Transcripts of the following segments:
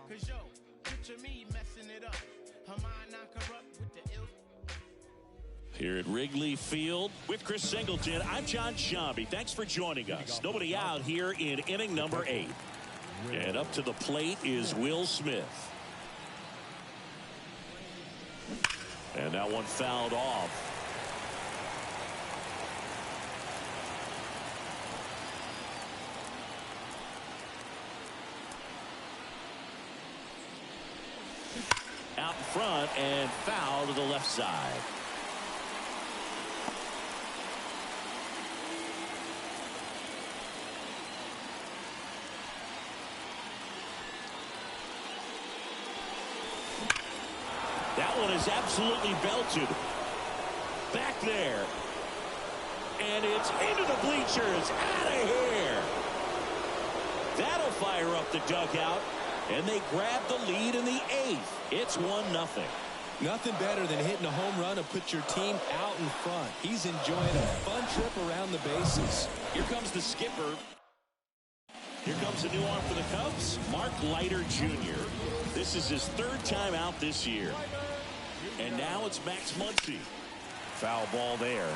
Cause yo, picture me messing it up. Her mind not corrupt with the ill. Here at Wrigley Field with Chris Singleton, I'm John Shambi. Thanks for joining us. Nobody out here in inning number 8. And up to the plate is Will Smith. And that one fouled off. Out in front and foul to the left side. That one is absolutely belted. Back there. And it's into the bleachers. Out of here. That'll fire up the dugout. And they grab the lead in the 8th. It's 1-0. Nothing better than hitting a home run and put your team out in front. He's enjoying a fun trip around the bases. Here comes the skipper. Here comes a new arm for the Cubs, Mark Leiter Jr. This is his 3rd time out this year. And now it's Max Muncy. Foul ball there.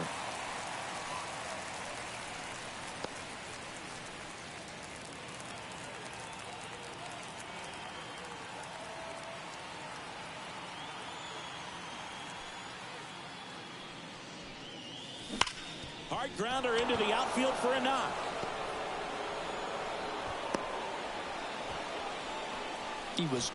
Hard grounder into the outfield for a knock. He was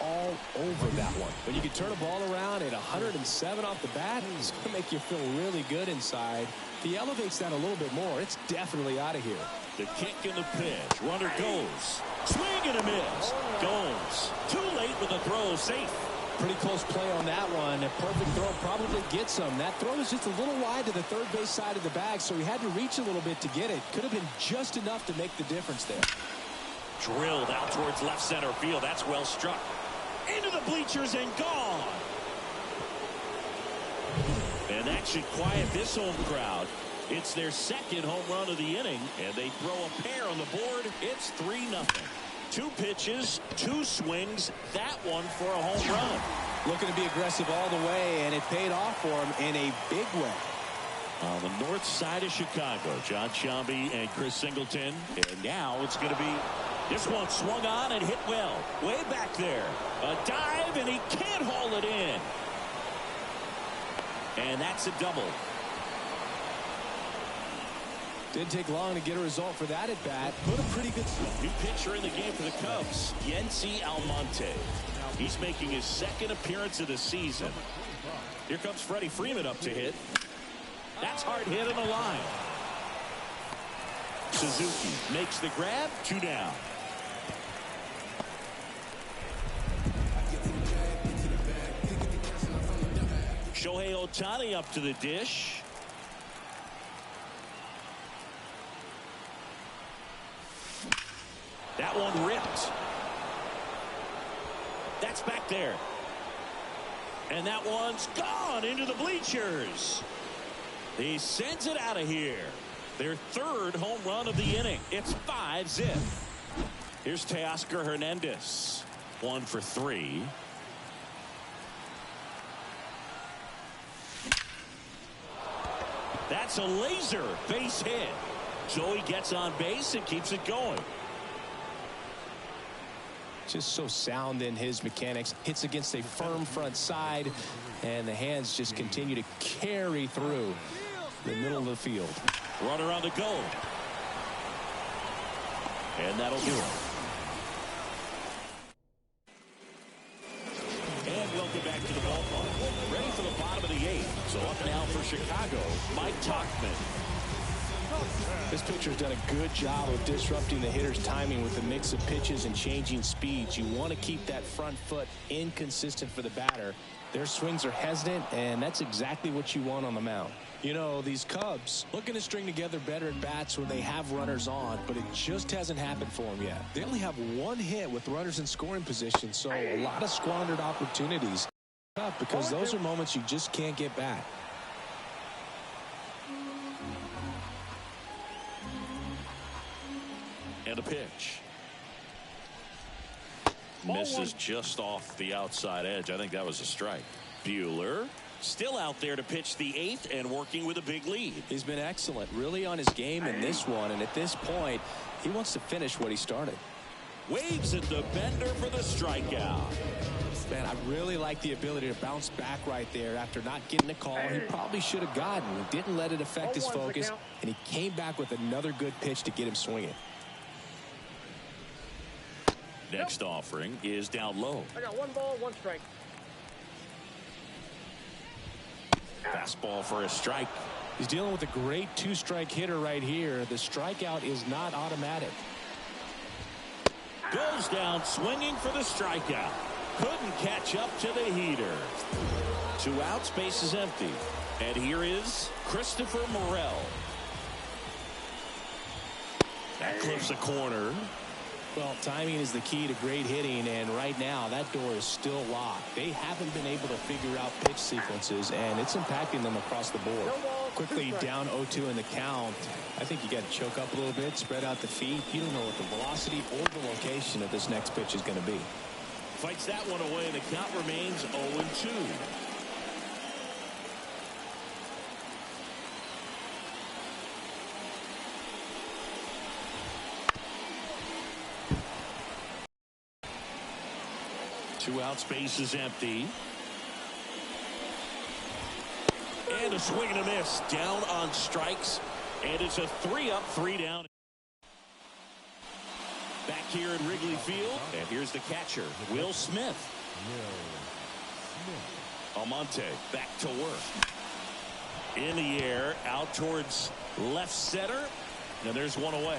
all over that one. When you can turn a ball around at 107 off the bat, it's going to make you feel really good inside. If he elevates that a little bit more, it's definitely out of here. The kick and the pitch. Runner goes. Swing and a miss. Goes. Too late with the throw. Safe. Pretty close play on that one. A perfect throw probably gets him. That throw was just a little wide to the third base side of the bag, so he had to reach a little bit to get it. Could have been just enough to make the difference there. Drilled out towards left center field. That's well struck. Into the bleachers and gone. And that should quiet this home crowd. It's their 2nd home run of the inning, and they throw a pair on the board. It's 3-0. 2 pitches, 2 swings. That one for a home run. Looking to be aggressive all the way, and it paid off for him in a big way. On the north side of Chicago, John Shambi and Chris Singleton. And now it's going to be this one swung on and hit well. Way back there. A dive, and he can't haul it in. And that's a double. Didn't take long to get a result for that at bat. Put a pretty good new pitcher in the game for the Cubs, Yency Almonte. He's making his 2nd appearance of the season. Here comes Freddie Freeman up to hit. That's hard hit in the line. Suzuki makes the grab. 2 down. Shohei Ohtani up to the dish. That one ripped. That's back there. And that one's gone into the bleachers. He sends it out of here. Their 3rd home run of the inning. It's 5-zip. Here's Teoscar Hernandez. 1 for 3. That's a laser base hit. So he gets on base and keeps it going. Just so sound in his mechanics. Hits against a firm front side, and the hands just continue to carry through the middle of the field. Runner on the go. And that'll do it. And welcome back to the ballpark. Ready for the bottom of the 8th. So up now for Chicago, Mike Tauchman. This pitcher's done a good job of disrupting the hitter's timing with a mix of pitches and changing speeds. You want to keep that front foot inconsistent for the batter. Their swings are hesitant, and that's exactly what you want on the mound. You know, these Cubs looking to string together better at bats when they have runners on, but it just hasn't happened for them yet. They only have one hit with runners in scoring position, so a lot of squandered opportunities. Because those are moments you just can't get back. And a pitch. Misses just off the outside edge. I think that was a strike. Buehler still out there to pitch the 8th and working with a big lead. He's been excellent, really on his game in this one, and at this point he wants to finish what he started. Waves at the bender for the strikeout. Man, I really like the ability to bounce back right there after not getting a call he probably should have gotten. He didn't let it affect his focus, and he came back with another good pitch to get him swinging. Next offering is down low. I got 1 ball, 1 strike. Fastball for a strike. He's dealing with a great 2-strike hitter right here. The strikeout is not automatic. Goes down swinging for the strikeout. Couldn't catch up to the heater. 2 outs, base is empty. And here is Christopher Morel. That clips a corner. Well, timing is the key to great hitting, and right now that door is still locked. They haven't been able to figure out pitch sequences, and it's impacting them across the board. Quickly down 0-2 in the count. I think you got to choke up a little bit, spread out the feet. You don't know what the velocity or the location of this next pitch is going to be. Fights that one away, and the count remains 0-2. Two outs, base is empty. And a swing and a miss. Down on strikes. And it's a 3-up, 3-down. Back here at Wrigley Field. And here's the catcher, Will Smith. Almonte back to work. In the air, out towards left center. And there's one away.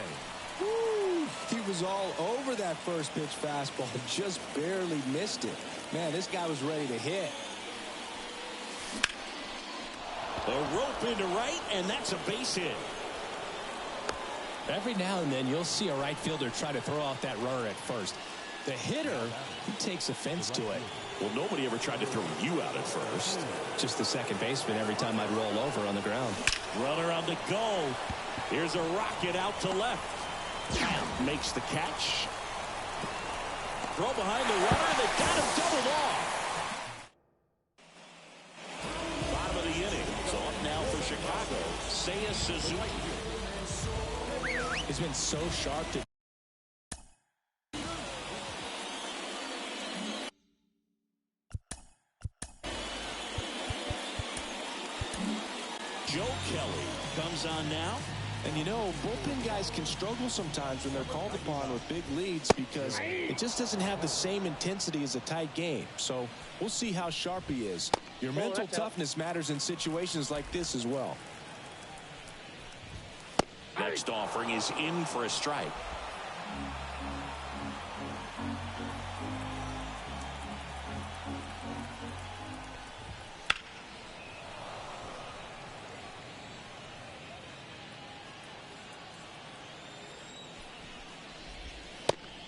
Woo, he was all over that first pitch fastball, just barely missed it. Man, this guy was ready to hit. A rope into right, and that's a base hit. Every now and then you'll see a right fielder try to throw out that runner at first. The hitter, he takes offense to it. Well, nobody ever tried to throw you out at first. Just the second baseman every time I'd roll over on the ground. Runner on the go. Here's a rocket out to left. Makes the catch. Throw behind the runner, and they got him doubled off. Bottom of the inning. It's off now for Chicago. Seiya Suzuki. He's been so sharp to Joe Kelly comes on now. And you know, bullpen guys can struggle sometimes when they're called upon with big leads because it just doesn't have the same intensity as a tight game. So we'll see how sharp he is. Your mental toughness matters in situations like this as well. Next offering is in for a strike.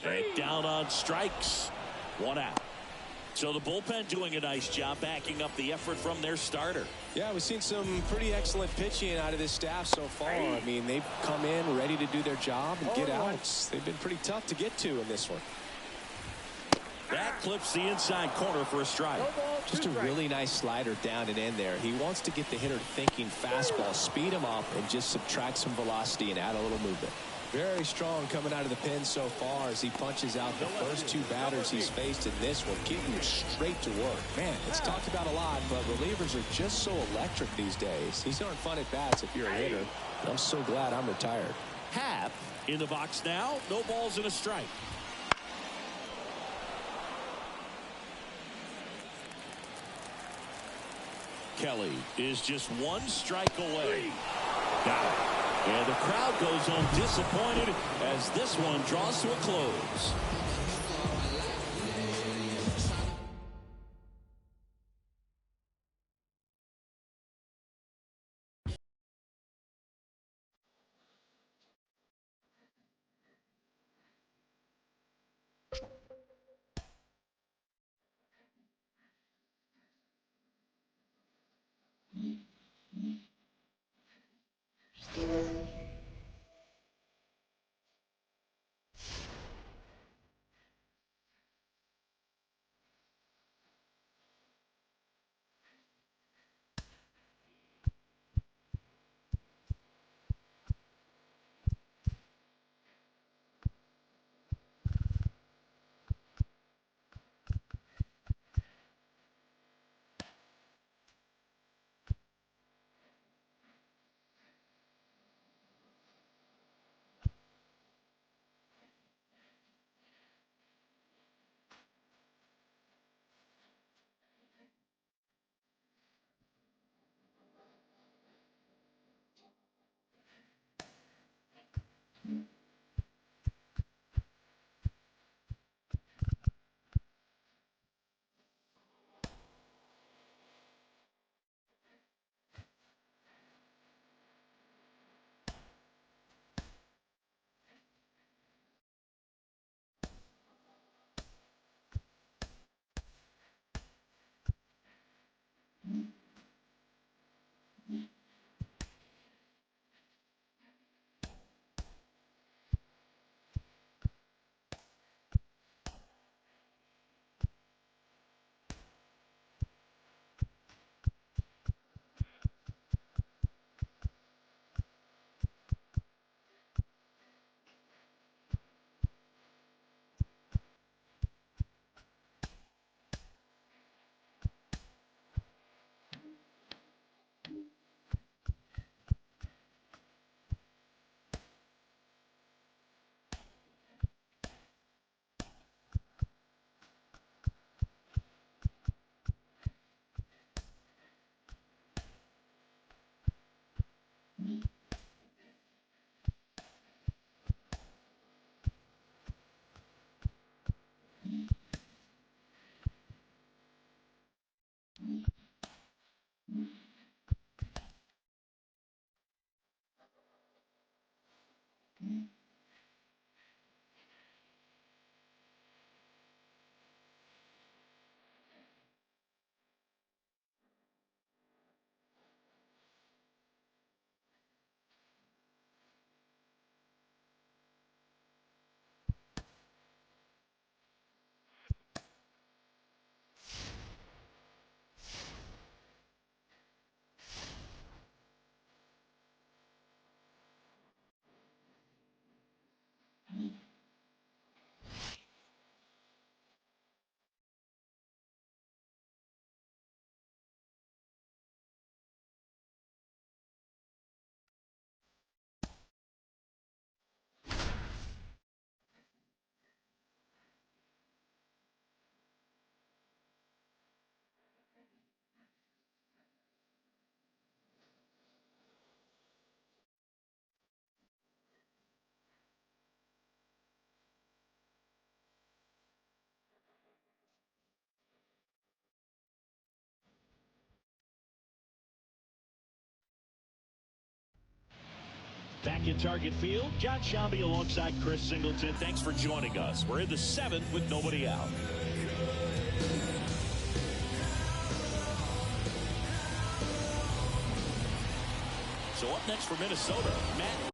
And down on strikes. 1 out. So the bullpen doing a nice job backing up the effort from their starter. Yeah, we've seen some pretty excellent pitching out of this staff so far. I mean, they've come in ready to do their job and get outs. They've been pretty tough to get to in this one. That clips the inside corner for a strike. Just a really nice slider down and in there. He wants to get the hitter thinking fastball, speed him up, and just subtract some velocity and add a little movement. Very strong coming out of the pen so far as he punches out the first 2 batters he's faced in this one, getting straight to work. Man, it's talked about a lot, but relievers are just so electric these days. These aren't fun at bats if you're a hitter. I'm so glad I'm retired. Happ in the box now. No balls and a strike. Kelly is just 1 strike away. Got it. And the crowd goes home disappointed as this one draws to a close. Back in Target Field, John Shambi alongside Chris Singleton. Thanks for joining us. We're in the seventh with nobody out. So up next for Minnesota, Matt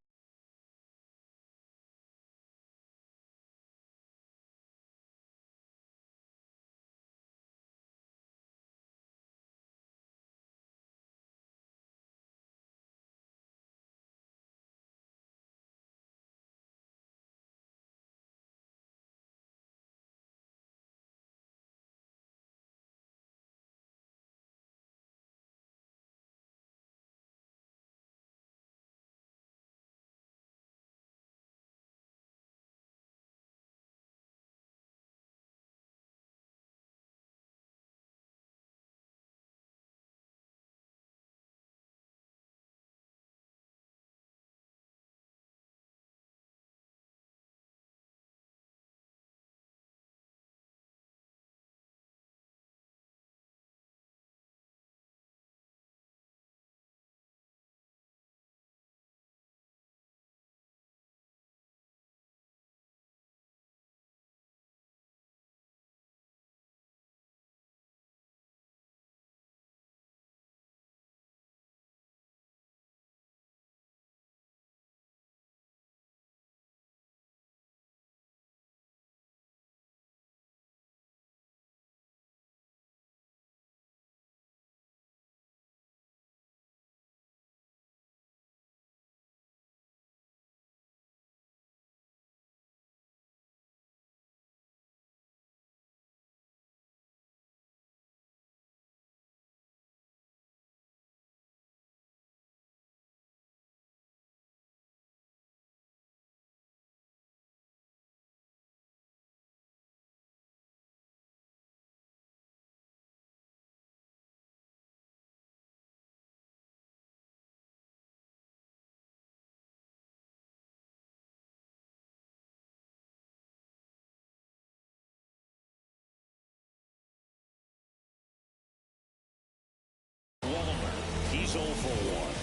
beautiful one.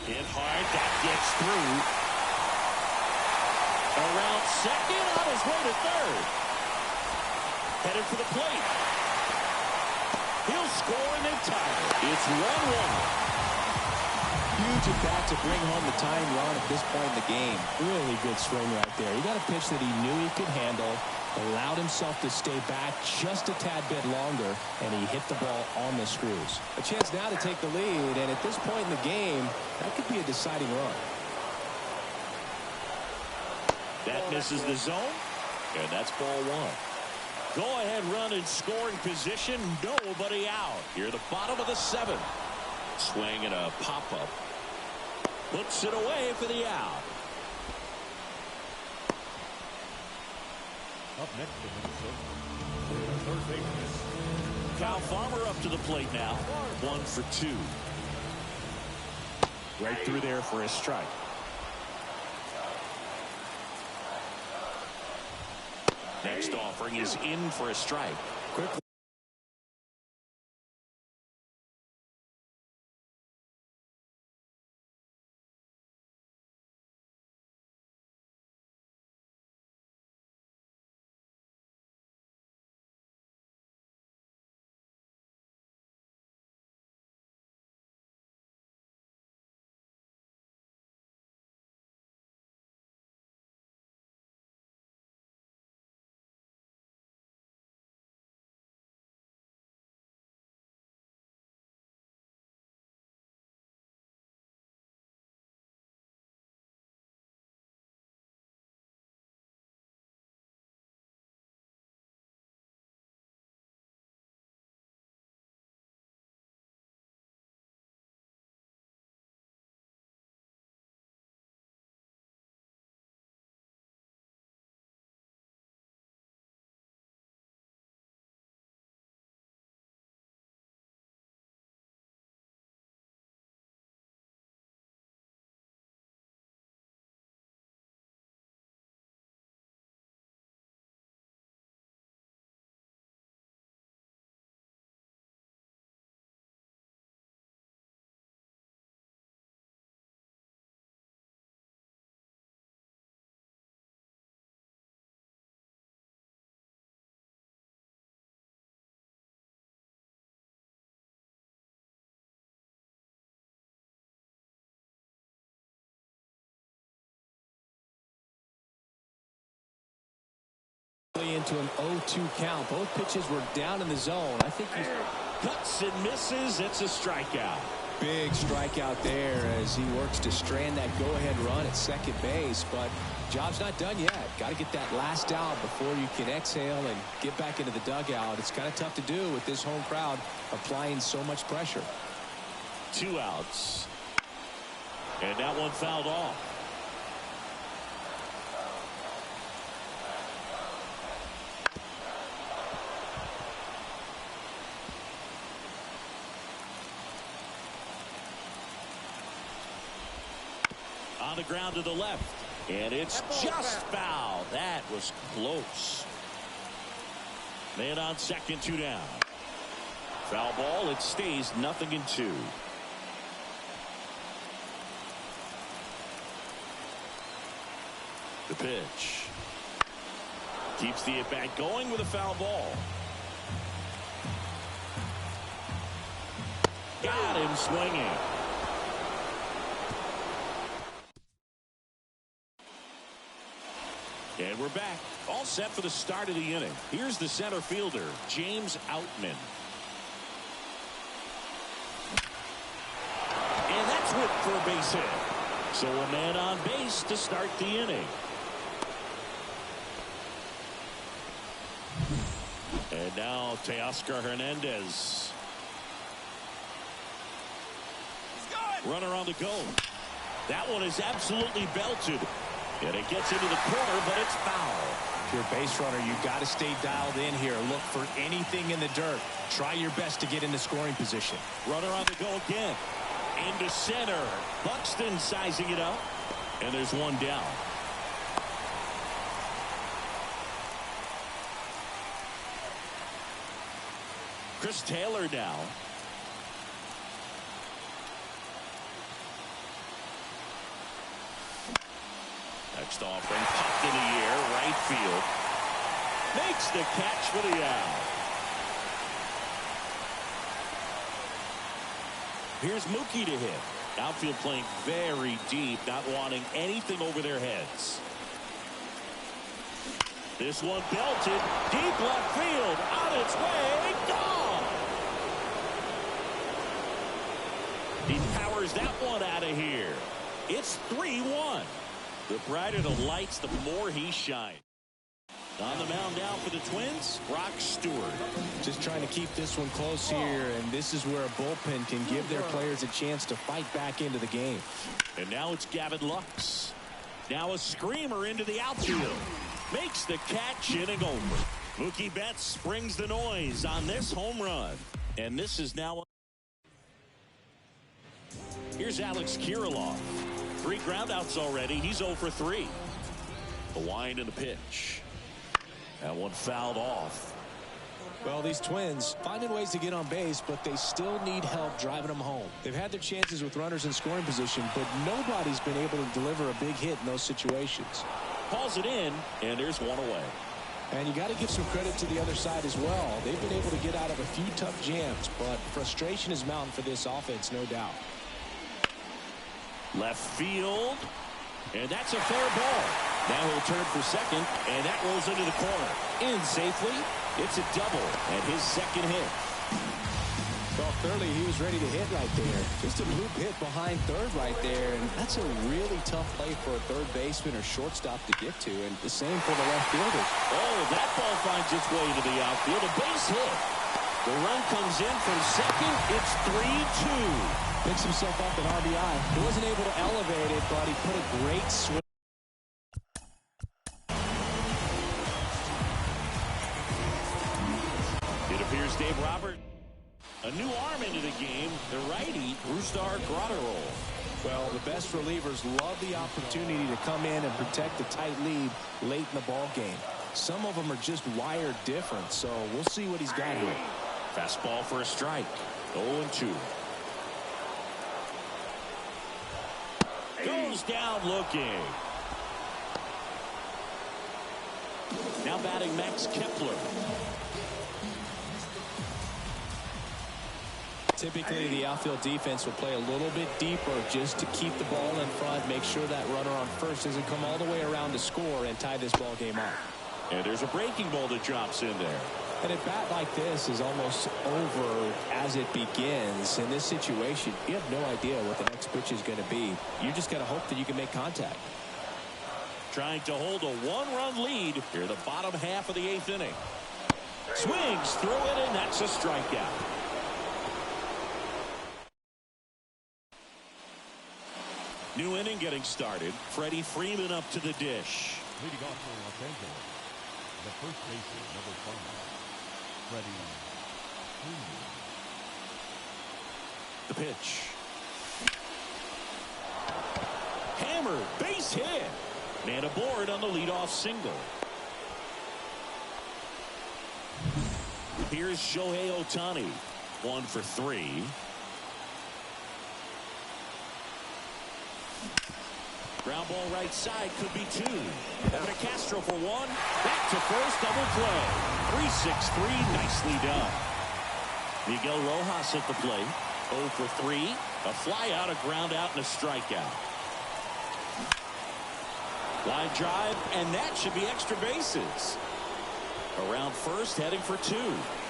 Hit hard. That gets through. Around second, on his way to third. Headed for the plate. He'll score and then tie it. It's 1-1. Huge at bat to bring home the tying run at this point in the game. Really good swing right there. He got a pitch that he knew he could handle, allowed himself to stay back just a tad bit longer, and he hit the ball on the screws. A chance now to take the lead, and at this point in the game, that could be a deciding run. That misses the zone, and that's ball one. Go ahead run in scoring position, nobody out. Here at the bottom of the seventh. Swing and a pop-up. Puts it away for the out. Up next to Minnesota, third baseman Kyle Farmer up to the plate now. 1 for 2. Right through there for a strike. Next offering is in for a strike. Quick. Into an 0-2 count. Both pitches were down in the zone. I think he's Cuts and misses. It's a strikeout. big strikeout there as he works to strand that go-ahead run at second base. But job's not done yet. Got to get that last out before you can exhale and get back into the dugout. It's kind of tough to do with this home crowd applying so much pressure. 2 outs. And that one fouled off. On the ground to the left. And it's just foul. That was close. Man on second, 2 down. Foul ball. It stays 0-2. The pitch. Keeps the at-bat going with a foul ball. Got him swinging. And we're back. All set for the start of the inning. Here's the center fielder, James Outman. And that's whipped for a base hit. So a man on base to start the inning. And now Teoscar Hernandez. Runner on the go. That one is absolutely belted. And it gets into the corner, but it's foul. If you're a base runner, you've got to stay dialed in here. Look for anything in the dirt. Try your best to get into scoring position. Runner on the go again. Into center. Buxton sizing it up. And there's one down. Chris Taylor now. Next offering, popped in the air, right field. Makes the catch for the out. Here's Mookie to hit. Outfield playing very deep, not wanting anything over their heads. This one belted, deep left field, on its way, gone! He powers that one out of here. It's 3-1. The brighter the lights, the more he shines. On the mound now for the Twins, Brock Stewart. Just trying to keep this one close here, and this is where a bullpen can give their players a chance to fight back into the game. And now it's Gavin Lux. Now a screamer into the outfield. Makes the catch, inning over. Mookie Betts brings the noise on this home run. And this is now... Here's Alex Kirilloff. 3 groundouts already. He's 0 for 3. The wind and the pitch. That one fouled off. Well, these Twins finding ways to get on base, but they still need help driving them home. They've had their chances with runners in scoring position, but nobody's been able to deliver a big hit in those situations. Calls it in, and there's one away. And you got to give some credit to the other side as well. They've been able to get out of a few tough jams, but frustration is mounting for this offense, no doubt. Left field, and that's a fair ball. Now he'll turn for second, and that rolls into the corner. In safely. It's a double, and his second hit. Well, clearly he was ready to hit right there. Just a loop hit behind third right there, and that's a really tough play for a third baseman or shortstop to get to, and the same for the left fielder. Oh, that ball finds its way to the outfield. A base hit. The run comes in from second. It's 3-2. Picks himself up an RBI. He wasn't able to elevate it, but he put a great swing. It appears Dave Robert, a new arm into the game, the righty, Brusdar Graterol. Well, the best relievers love the opportunity to come in and protect the tight lead late in the ball game. Some of them are just wired different, so we'll see what he's got here. Fastball for a strike. 0-2. Goes down looking. Now batting Max Kepler. Typically, the outfield defense will play a little bit deeper just to keep the ball in front, make sure that runner on first doesn't come all the way around to score and tie this ball game up. And there's a breaking ball that drops in there. And a bat like this is almost over as it begins. In this situation, you have no idea what the next pitch is going to be. You just got to hope that you can make contact. Trying to hold a 1-run lead here in the bottom half of the 8th inning. Swings through it, and that's a strikeout. New inning getting started. Freddie Freeman up to the dish. Leading off for Los Angeles, the first baseman, number 5, Freddie Freeman. The pitch. Hammer, base hit. Man aboard on the leadoff single. Here's Shohei Ohtani. 1 for 3. Ground ball right side, could be 2. Evan Castro for 1. Back to first, double play. 3-6-3, nicely done. Miguel Rojas at the plate. 0 for 3. A fly out, a ground out, and a strikeout. Line drive, and that should be extra bases. Around first, heading for 2.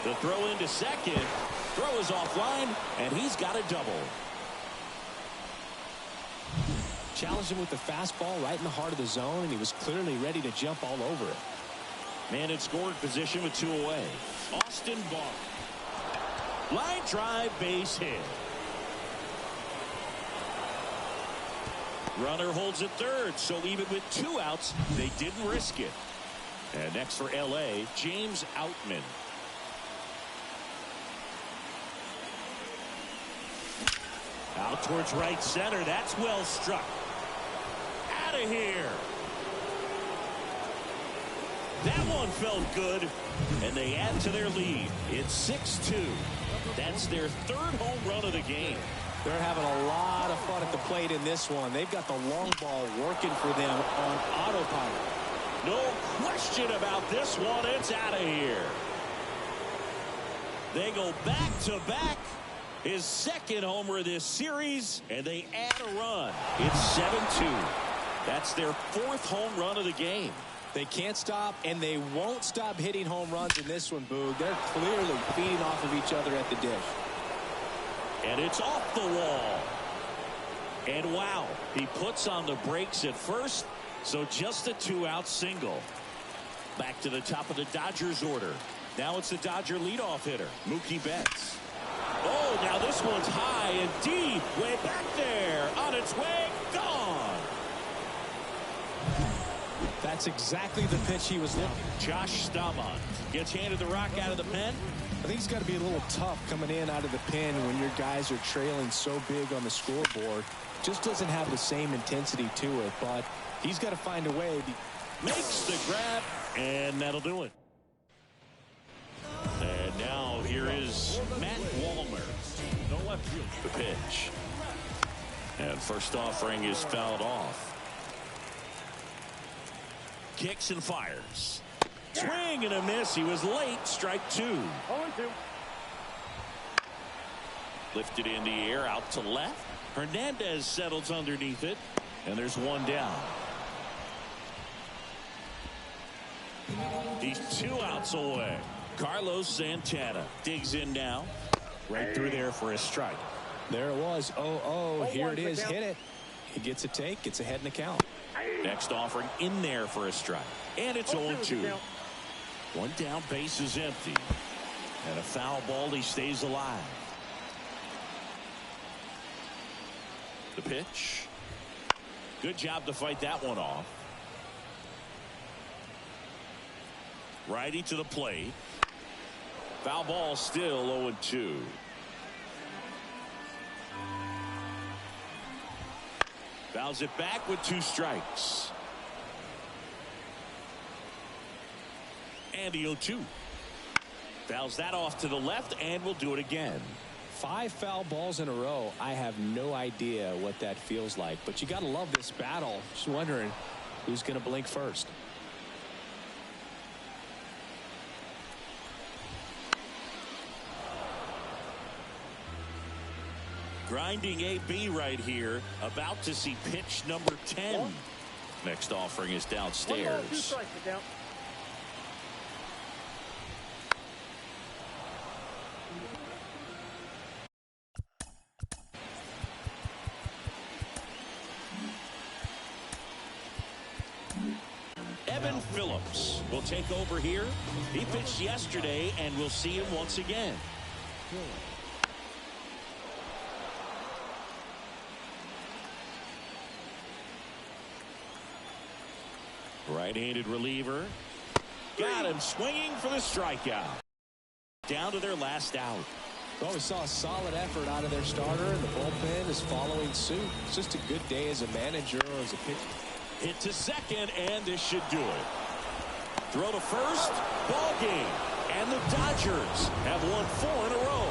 The throw into second. Throw is offline, and he's got a double. Challenged him with the fastball right in the heart of the zone, and he was clearly ready to jump all over it. Man in scoring position with 2 away. Austin Barr. Line drive, base hit. Runner holds at third, so even with 2 outs, they didn't risk it. And next for L.A., James Outman. Out towards right center. That's well struck. Out of here. That one felt good, and they add to their lead. It's 6-2. That's their 3rd home run of the game. They're having a lot of fun at the plate in this one. They've got the long ball working for them on autopilot. No question about this one. It's out of here. They go back-to-back. His second homer of this series, and they add a run. It's 7-2. That's their fourth home run of the game. They can't stop, and they won't stop hitting home runs in this one, Boog. They're clearly feeding off of each other at the dish. And it's off the wall. And wow, he puts on the brakes at first, so just a 2-out single. Back to the top of the Dodgers order. Now it's the Dodger leadoff hitter, Mookie Betts. Oh, now this one's high and deep, way back there, on its way, gone. That's exactly the pitch he was looking. Josh Staumont gets handed the rock out of the pen. I think he's got to be a little tough coming in out of the pen when your guys are trailing so big on the scoreboard. Just doesn't have the same intensity to it, but he's got to find a way. Makes the grab, and that'll do it. And now here is Matt Wallner. No left field. The pitch. And first offering is fouled off. Kicks and fires. Swing and a miss. He was late. Strike 2. 0-2. Lifted in the air out to left. Hernandez settles underneath it. And there's one down. He's 2 outs away. Carlos Santana digs in now. Right through there for a strike. There it was. Oh, here it is. Hit it. He gets a take. Gets ahead in the count. Next offering in there for a strike. And it's 0-2. One down, base is empty. And a foul ball, he stays alive. The pitch. Good job to fight that one off. Righty to the plate. Foul ball, still 0-2. Fouls it back with 2 strikes. And the 0-2. Fouls that off to the left, and we'll do it again. 5 foul balls in a row. I have no idea what that feels like, but you got to love this battle. Just wondering who's going to blink first. Grinding AB right here, about to see pitch number 10. Next offering is downstairs. 2 strikes to count. Evan Phillips will take over here. He pitched yesterday, and we'll see him once again. Right-handed reliever. Got him swinging for the strikeout. Down to their last out. Well, we saw a solid effort out of their starter, and the bullpen is following suit. It's just a good day as a manager or as a pitcher. Hit to second, and this should do it. Throw to first, ball game. And the Dodgers have won 4 in a row.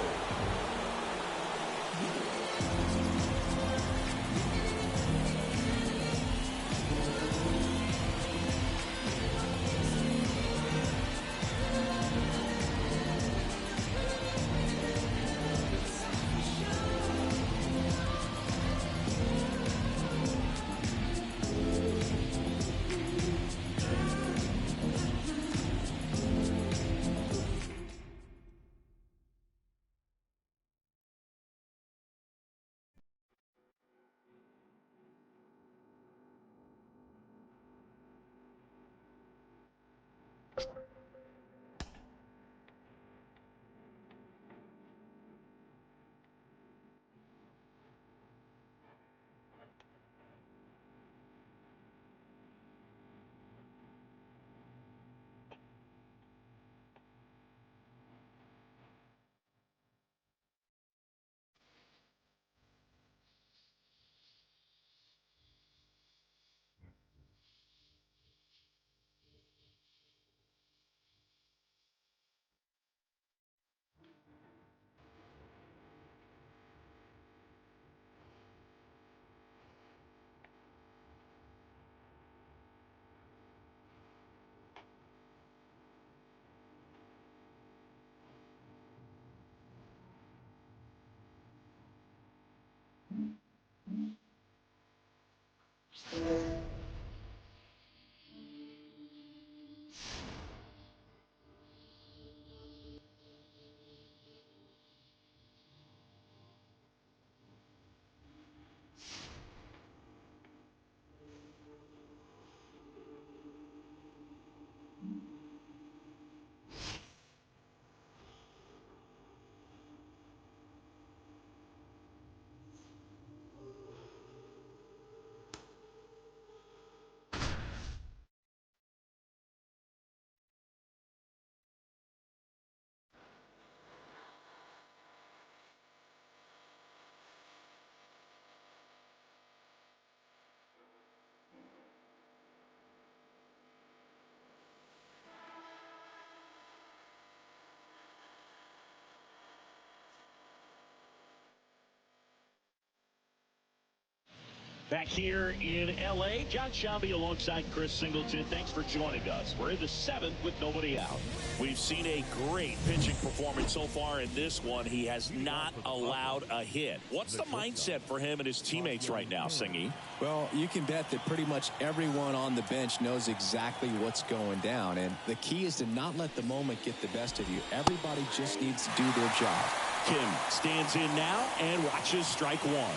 Back here in L.A., John Shelby alongside Chris Singleton. Thanks for joining us. We're in the 7th with nobody out. We've seen a great pitching performance so far in this one. He has not allowed a hit. What's the mindset for him and his teammates right now, Singy? Well, you can bet that pretty much everyone on the bench knows exactly what's going down. And the key is to not let the moment get the best of you. Everybody just needs to do their job. Kim stands in now and watches strike one.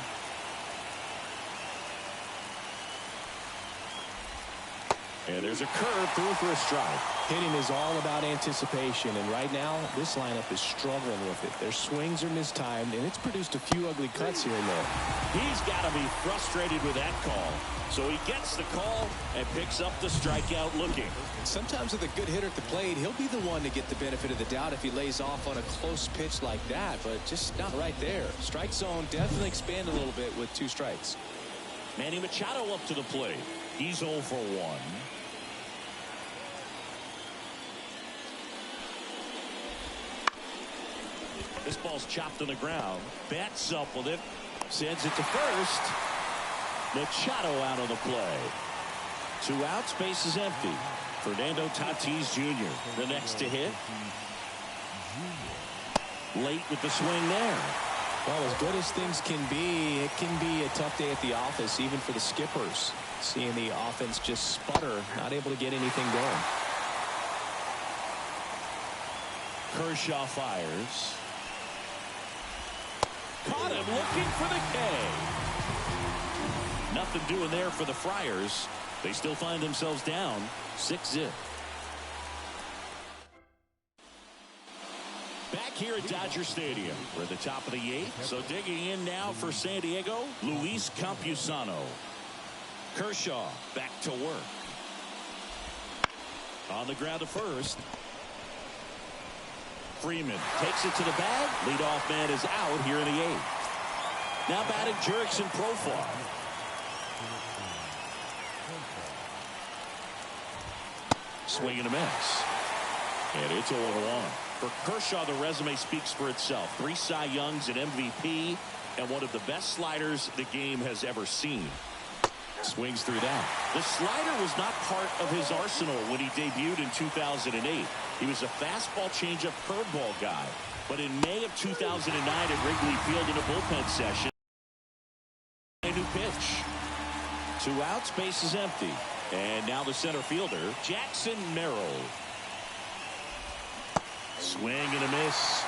And there's a curve through for a strike. Hitting is all about anticipation, and right now this lineup is struggling with it. Their swings are mistimed, and it's produced a few ugly cuts here and there. He's got to be frustrated with that call. So he gets the call and picks up the strikeout looking. Sometimes with a good hitter at the plate, he'll be the one to get the benefit of the doubt if he lays off on a close pitch like that, but just not right there. Strike zone definitely expand a little bit with 2 strikes. Manny Machado up to the plate. He's 0 for 1. This ball's chopped on the ground. Bats up with it. Sends it to first. Machado out of the play. 2 outs. Base is empty. Fernando Tatis Jr. the next to hit. Late with the swing there. Well, as good as things can be, it can be a tough day at the office, even for the skippers. Seeing the offense just sputter, not able to get anything going. Kershaw fires. Caught him looking for the K. Nothing doing there for the Friars. They still find themselves down 6-0. Back here at Dodger Stadium, we're at the top of the 8th. So digging in now for San Diego, Luis Campusano. Kershaw back to work. On the ground to first. Freeman takes it to the bag. Leadoff man is out here in the 8th. Now batting Jurickson Profar. Swing and a miss. And it's 0-1. For Kershaw, the resume speaks for itself. 3 Cy Youngs, an MVP, and one of the best sliders the game has ever seen. Swings through that. The slider was not part of his arsenal when he debuted in 2008. He was a fastball changeup curveball guy. But in May of 2009 at Wrigley Field in a bullpen session, a new pitch. 2 outs, base is empty. And now the center fielder, Jackson Merrill. Swing and a miss.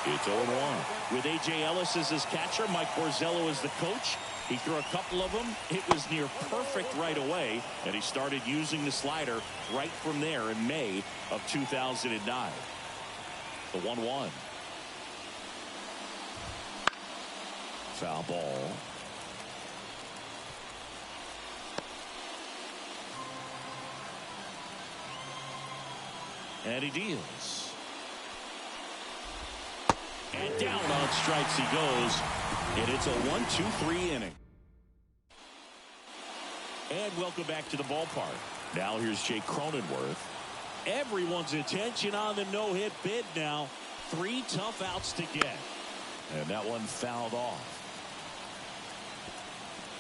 It's 0-1. With A.J. Ellis as his catcher, Mike Borzello as the coach. He threw a couple of them. It was near perfect right away, and he started using the slider right from there in May of 2009. The 1-1. Foul ball. And he deals. And down on strikes he goes. And it's a 1-2-3 inning. And welcome back to the ballpark. Now here's Jake Cronenworth. Everyone's attention on the no-hit bid now. 3 tough outs to get. And that one fouled off.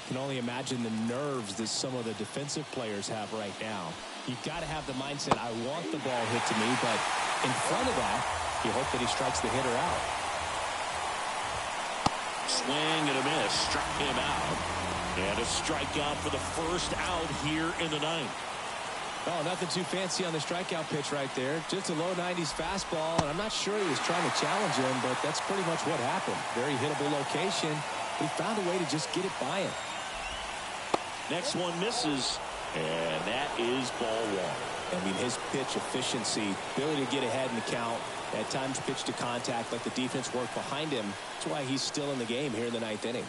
Can only imagine the nerves that some of the defensive players have right now. You've got to have the mindset, I want the ball hit to me, but in front of that, you hope that he strikes the hitter out. Swing and a miss. Struck him out. And a strikeout for the first out here in the 9th. Oh, nothing too fancy on the strikeout pitch right there. Just a low 90s fastball, and I'm not sure he was trying to challenge him, but that's pretty much what happened. Very hittable location, but he found a way to just get it by him. Next one misses, and that is ball 1. I mean, his pitch efficiency, ability to get ahead in the count, at times pitch to contact, let the defense work behind him. That's why he's still in the game here in the 9th inning.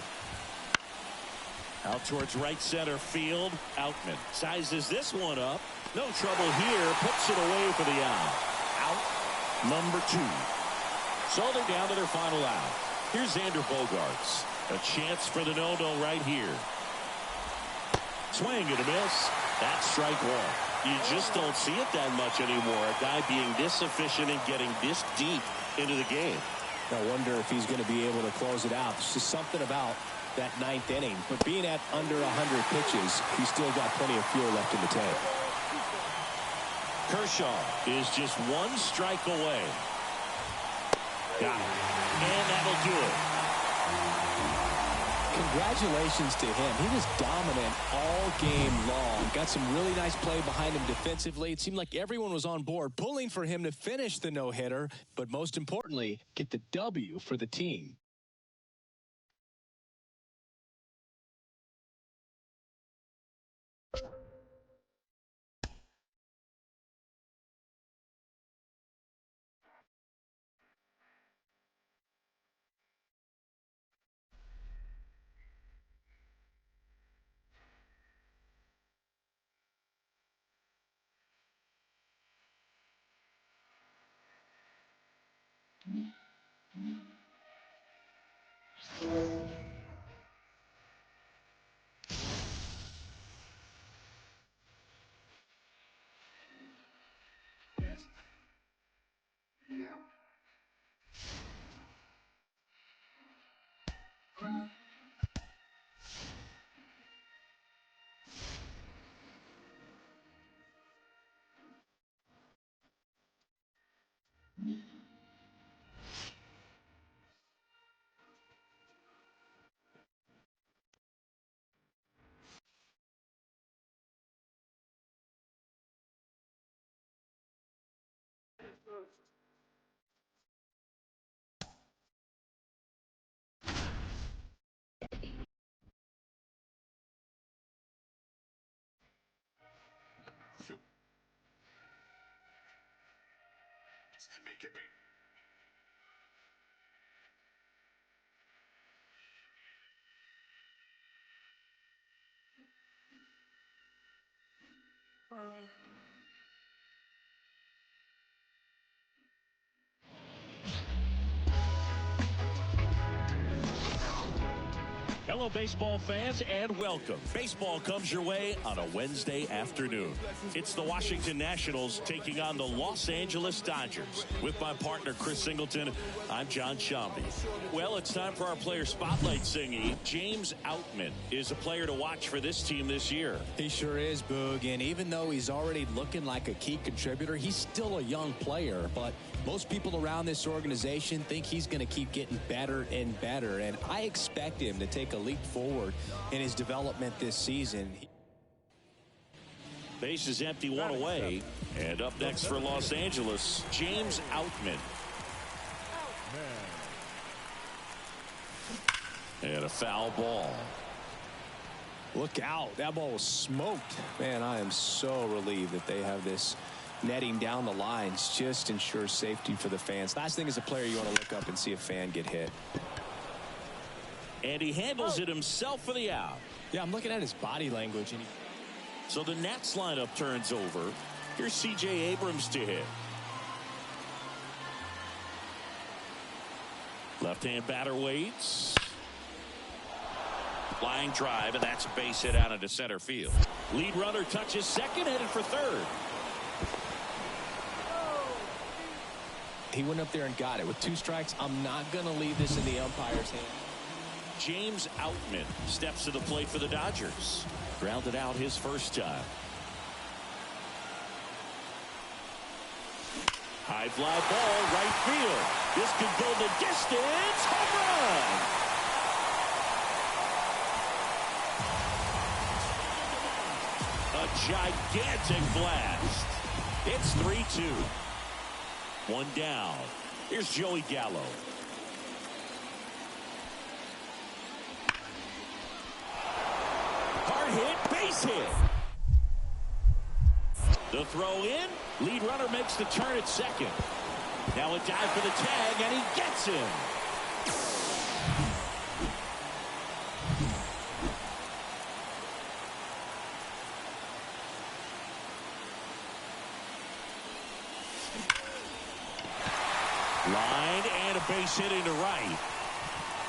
Out towards right center field. Outman sizes this one up. No trouble here. Puts it away for the out. Out number 2. So they're down to their final out. Here's Xander Bogaerts. A chance for the no-no right here. Swing and a miss. That's strike 1. You just don't see it that much anymore. A guy being this efficient and getting this deep into the game. I wonder if he's going to be able to close it out. There's just something about that ninth inning. But being at under 100 pitches, he's still got plenty of fuel left in the tank. Kershaw is just one strike away. Got it. And that'll do it. Congratulations to him. He was dominant all game long. Got some really nice play behind him defensively. It seemed like everyone was on board, pulling for him to finish the no-hitter, but most importantly, get the W for the team. Hello, baseball fans, and welcome. Baseball comes your way on a Wednesday afternoon. It's the Washington Nationals taking on the Los Angeles Dodgers. With my partner, Chris Singleton, I'm John Shambi. Well, it's time for our player spotlight, Singy. James Outman is a player to watch for this team this year. He sure is, Boog, and even though he's already looking like a key contributor, he's still a young player, but most people around this organization think he's going to keep getting better and better, and I expect him to take a leap forward in his development this season. Base is empty, one away, and up next for Los Angeles, James Outman. And a foul ball. Look out. That ball was smoked. Man, I am so relieved that they have this netting down the lines. Just ensures safety for the fans. Last thing as a player, you want to look up and see a fan get hit. And he handles it himself for the out. Yeah, I'm looking at his body language. And so the Nats lineup turns over. Here's C.J. Abrams to hit. Left-hand batter waits. Line drive, and that's a base hit out into center field. Lead runner touches second, headed for third. He went up there and got it. With 2 strikes, I'm not going to leave this in the umpire's hand. James Outman steps to the plate for the Dodgers. Grounded out his first time. High fly ball, right field. This could go the distance. Home run. A gigantic blast. It's 3-2. One down. Here's Joey Gallo. Hard hit, base hit. The throw in. Lead runner makes the turn at second. Now a dive for the tag, and he gets him. Line and a base hit into right.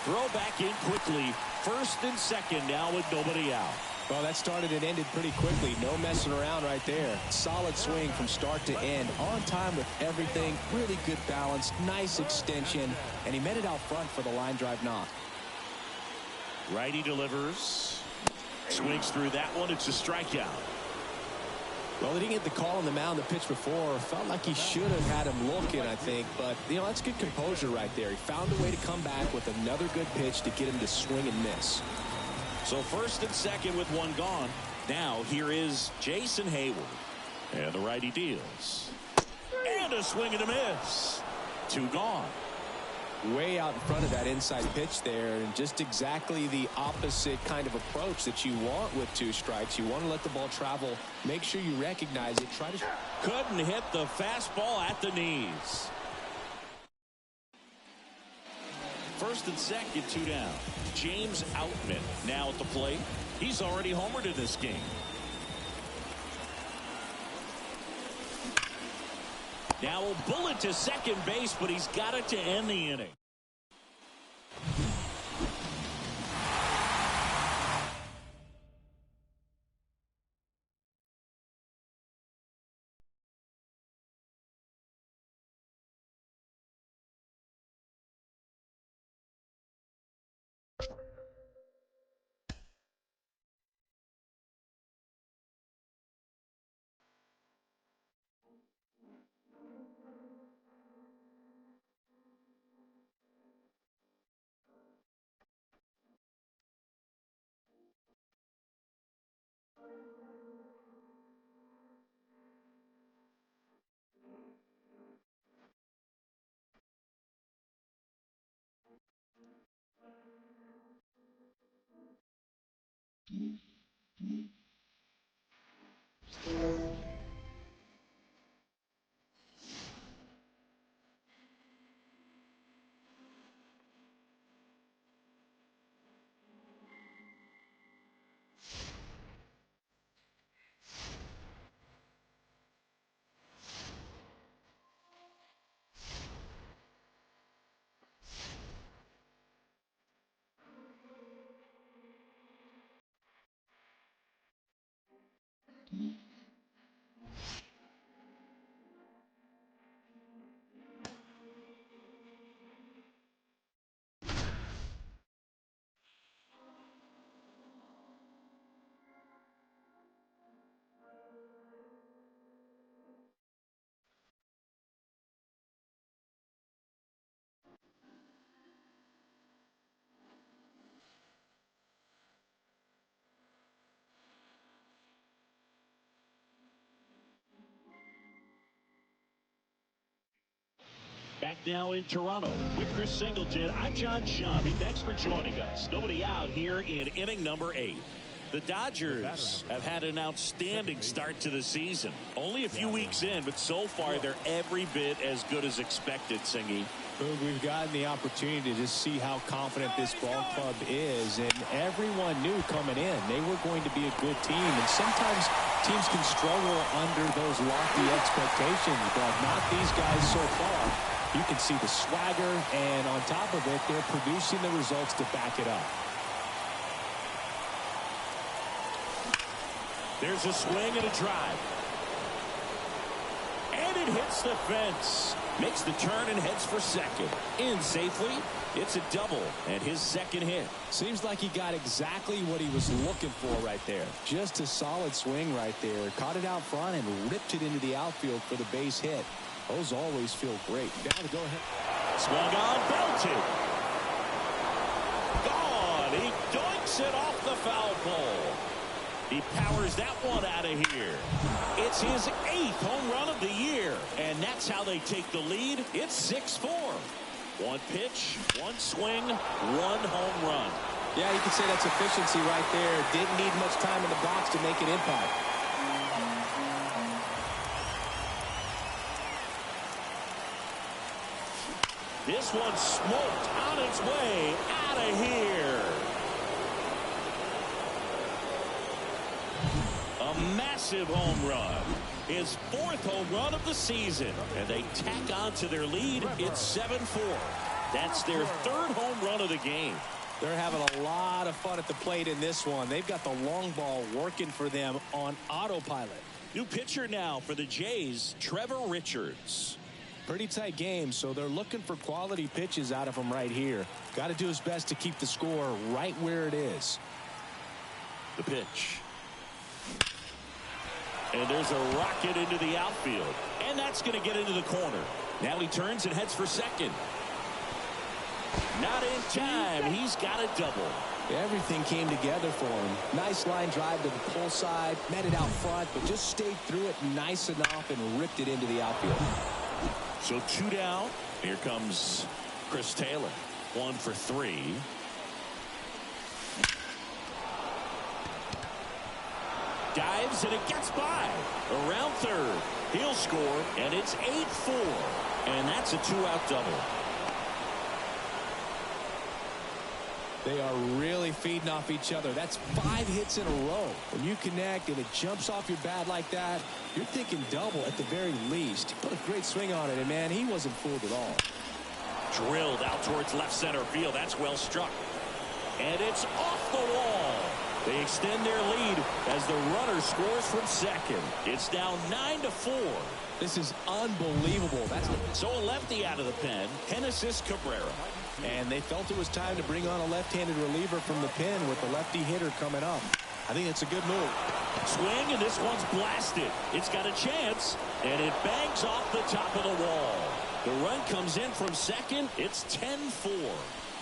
Throw back in quickly. First and second now with nobody out. Well, that started and ended pretty quickly. No messing around right there. Solid swing from start to end. On time with everything. Really good balance. Nice extension. And he made it out front for the line drive knock. Righty delivers. Swings through that one. It's a strikeout. Well, he didn't get the call on the mound the pitch before. Felt like he should have had him looking, I think. But, you know, that's good composure right there. He found a way to come back with another good pitch to get him to swing and miss. So first and second with one gone. Now here is Jason Hayward. And the righty deals. And a swing and a miss. 2 gone. Way out in front of that inside pitch there, and just exactly the opposite kind of approach that you want with 2 strikes. You want to let the ball travel, make sure you recognize it, try to... Couldn't hit the fastball at the knees. First and second, 2 down. James Outman now at the plate. He's already homered in this game. Now a bullet to second base, but he's got it to end the inning. Back now in Toronto with Chris Singleton. I'm John Shelby. Thanks for joining us. Nobody out here in inning number 8. The Dodgers have had an outstanding start to the season. Only a few weeks in, but so far they're every bit as good as expected, Singy. We've gotten the opportunity to just see how confident this ball club is, and everyone knew coming in they were going to be a good team, and sometimes teams can struggle under those lofty expectations, but not these guys so far. You can see the swagger, and on top of it, they're producing the results to back it up. There's a swing and a drive. And it hits the fence. Makes the turn and heads for second. In safely. It's a double and his second hit. Seems like he got exactly what he was looking for right there. Just a solid swing right there. Caught it out front and ripped it into the outfield for the base hit. Those always feel great. Now to go ahead. Swung on, belted. Gone. He doinks it off the foul pole. He powers that one out of here. It's his 8th home run of the year. And that's how they take the lead. It's 6-4. One pitch, one swing, one home run. Yeah, you can say that's efficiency right there. Didn't need much time in the box to make an impact. This one smoked on its way out of here. A massive home run. His 4th home run of the season. And they tack on to their lead. It's 7-4. That's their 3rd home run of the game. They're having a lot of fun at the plate in this one. They've got the long ball working for them on autopilot. New pitcher now for the Jays, Trevor Richards. Pretty tight game, so they're looking for quality pitches out of him right here. Got to do his best to keep the score right where it is. The pitch. And there's a rocket into the outfield. And that's going to get into the corner. Now he turns and heads for second. Not in time. He's got a double. Everything came together for him. Nice line drive to the pull side. Met it out front, but just stayed through it nice enough and ripped it into the outfield. So 2 down. Here comes Chris Taylor. 1 for 3. Dives and it gets by. Around third. He'll score, and it's 8-4. And that's a 2-out double. They are really feeding off each other. That's 5 hits in a row. When you connect and it jumps off your bat like that, you're thinking double at the very least. He put a great swing on it, and man, he wasn't fooled at all. Drilled out towards left center field. That's well struck. And it's off the wall. They extend their lead as the runner scores from second. It's now 9-4. This is unbelievable. So a lefty out of the pen. Genesis Cabrera. And they felt it was time to bring on a left-handed reliever from the pen with the lefty hitter coming up. I think it's a good move. Swing, and this one's blasted. It's got a chance, and it bangs off the top of the wall. The run comes in from second. It's 10-4.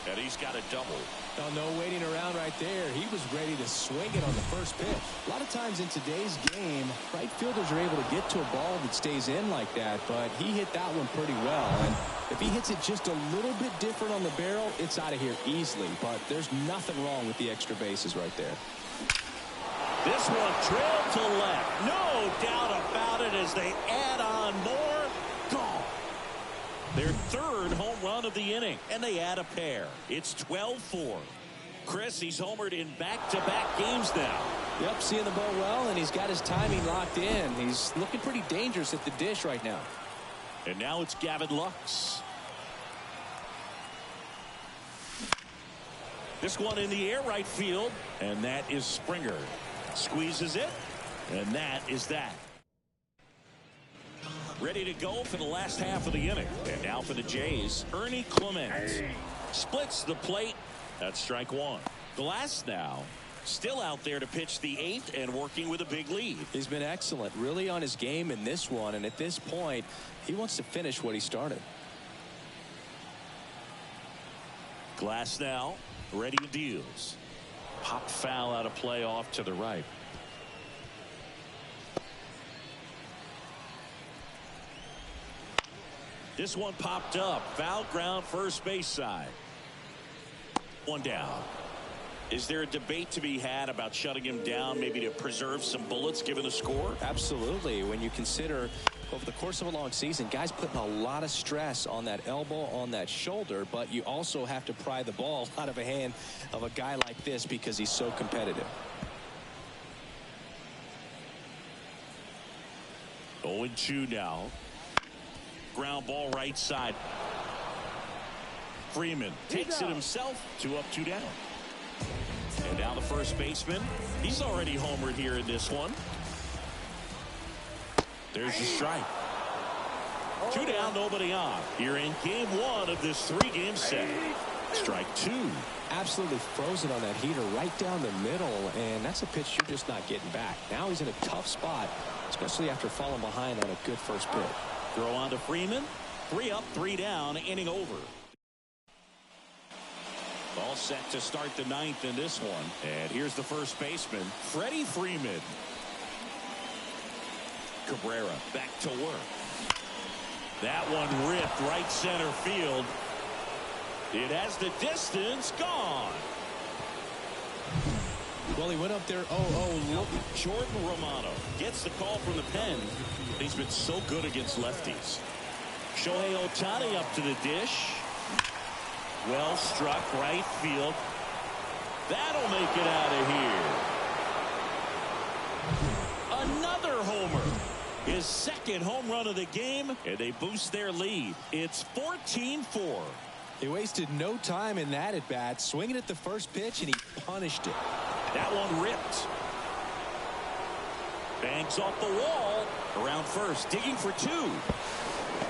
And he's got a double. Oh, no waiting around right there. He was ready to swing it on the first pitch. A lot of times in today's game, right fielders are able to get to a ball that stays in like that, but he hit that one pretty well. And if he hits it just a little bit different on the barrel, it's out of here easily. But there's nothing wrong with the extra bases right there. This one drilled to left. No doubt about it as they add on more. Gone. Their third home run of the inning, and they add a pair. It's 12-4. Chris, he's homered in back-to-back games now. Yep, seeing the ball well, and he's got his timing locked in. He's looking pretty dangerous at the dish right now. And now it's Gavin Lux. This one in the air right field, and that is Springer. Squeezes it, and that is that. Ready to go for the last half of the inning. And now for the Jays, Ernie Clement. Splits the plate. That's strike one. Glass now still out there to pitch the 8th and working with a big lead. He's been excellent, really on his game in this one, and at this point, he wants to finish what he started. Glass now, ready to deals. Pop foul out of play off to the right. This one popped up. Foul ground first base side. One down. Is there a debate to be had about shutting him down, maybe to preserve some bullets given the score? Absolutely. When you consider over the course of a long season, guys putting a lot of stress on that elbow, on that shoulder, but you also have to pry the ball out of a hand of a guy like this because he's so competitive. 0-2 now. Ground ball right side. Freeman takes it himself. 2 up, 2 down. And now the first baseman. He's already homered here in this one. There's the strike. 2 down, nobody on. Here in game 1 of this 3-game set. Strike 2. Absolutely frozen on that heater right down the middle, and that's a pitch you're just not getting back. Now he's in a tough spot, especially after falling behind on a good first pitch. Throw on to Freeman. 3 up, 3 down, inning over. All set to start the 9th in this one. And here's the first baseman, Freddie Freeman. Cabrera back to work. That one ripped right center field. It has the distance gone. Well, he went up there. Look. Jordan Romano gets the call from the pen. He's been so good against lefties. Shohei Ohtani up to the dish. Well struck right field. That'll make it out of here. Another homer. His second home run of the game, and they boost their lead. It's 14-4. He wasted no time in that at bat, swinging at the first pitch, and he punished it. That one ripped. Bangs off the wall. Around first, digging for 2.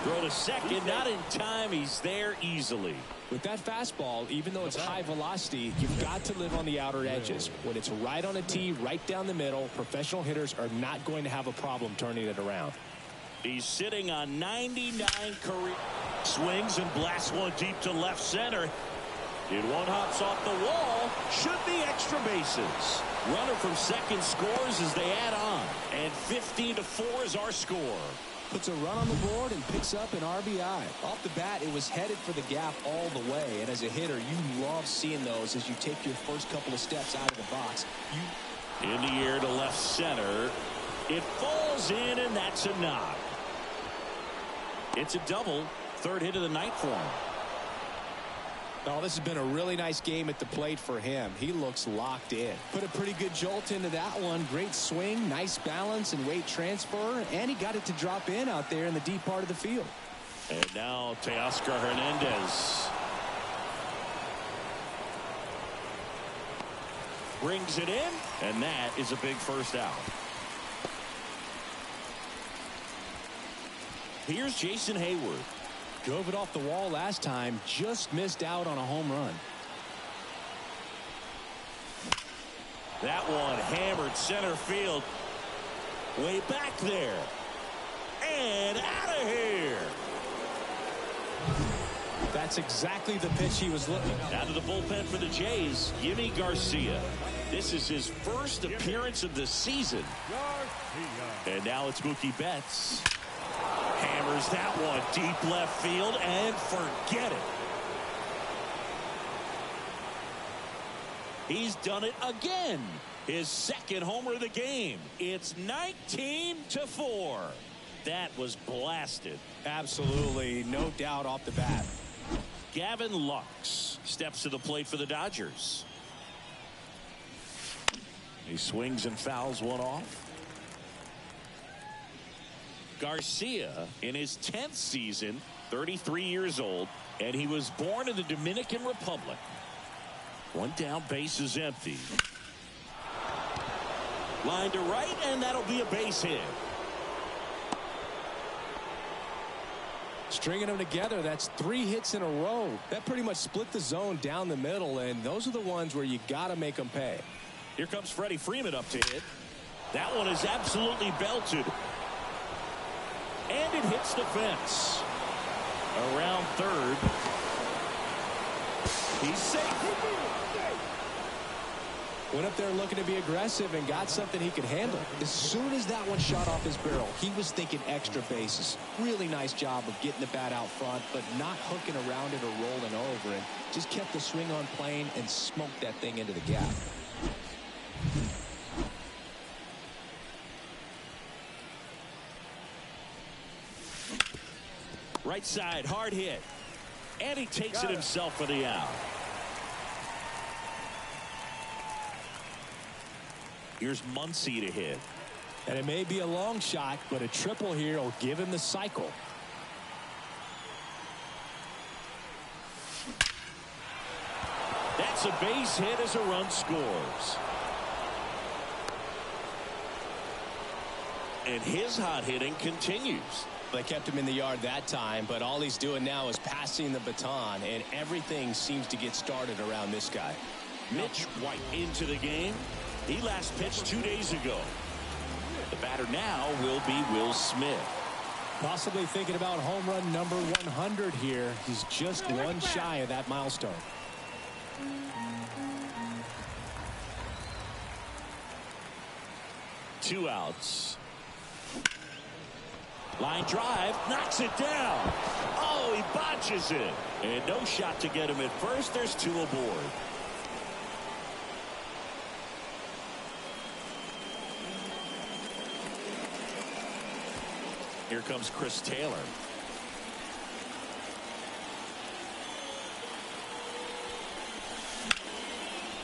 Throw to second, not in time. He's there easily. With that fastball, even though it's high velocity, you've got to live on the outer edges. When it's right on a tee, right down the middle, professional hitters are not going to have a problem turning it around. He's sitting on 99 career swings and blasts one deep to left center. It one hops off the wall. Should be extra bases. Runner from second scores as they add on. And 15-4 is our score. Puts a run on the board and picks up an RBI. Off the bat, it was headed for the gap all the way. And as a hitter, you love seeing those as you take your first couple of steps out of the box. In the air to left center. It falls in, and that's a knock. It's a double. Third hit of the night for him. Oh, this has been a really nice game at the plate for him. He looks locked in. Put a pretty good jolt into that one. Great swing, nice balance and weight transfer, and he got it to drop in out there in the deep part of the field. And now Teoscar Hernandez brings it in, and that is a big first out. Here's Jason Hayward. Drove it off the wall last time, just missed out on a home run. That one hammered center field. Way back there. And out of here. That's exactly the pitch he was looking at. Out of the bullpen for the Jays, Yimi Garcia. This is his first appearance of the season. And now it's Mookie Betts. Hammers that one deep left field and forget it. He's done it again. His second homer of the game. It's 19-4. That was blasted. Absolutely, no doubt off the bat. Gavin Lux steps to the plate for the Dodgers. He swings and fouls one off. Garcia in his 10th season, 33 years old, and he was born in the Dominican Republic. One down, base is empty. Line to right, and that'll be a base hit. Stringing them together, that's 3 hits in a row. That pretty much split the zone down the middle, and those are the ones where you got to make them pay. Here comes Freddie Freeman up to hit. That one is absolutely belted. And it hits the fence. Around third. He's safe. Went up there looking to be aggressive and got something he could handle. As soon as that one shot off his barrel, he was thinking extra bases. Really nice job of getting the bat out front, but not hooking around it or rolling over, and just kept the swing on plane and smoked that thing into the gap. Right side, hard hit. And he takes it himself for the out. Here's Muncy to hit. And it may be a long shot, but a triple here will give him the cycle. That's a base hit as a run scores. And his hot hitting continues. They kept him in the yard that time, but all he's doing now is passing the baton, and everything seems to get started around this guy. Mitch White into the game. He last pitched 2 days ago. The batter now will be Will Smith. Possibly thinking about home run number 100 here. He's just one shy of that milestone. Two outs. Line drive, knocks it down. Oh, he botches it. And no shot to get him at first. There's 2 aboard. Here comes Chris Taylor.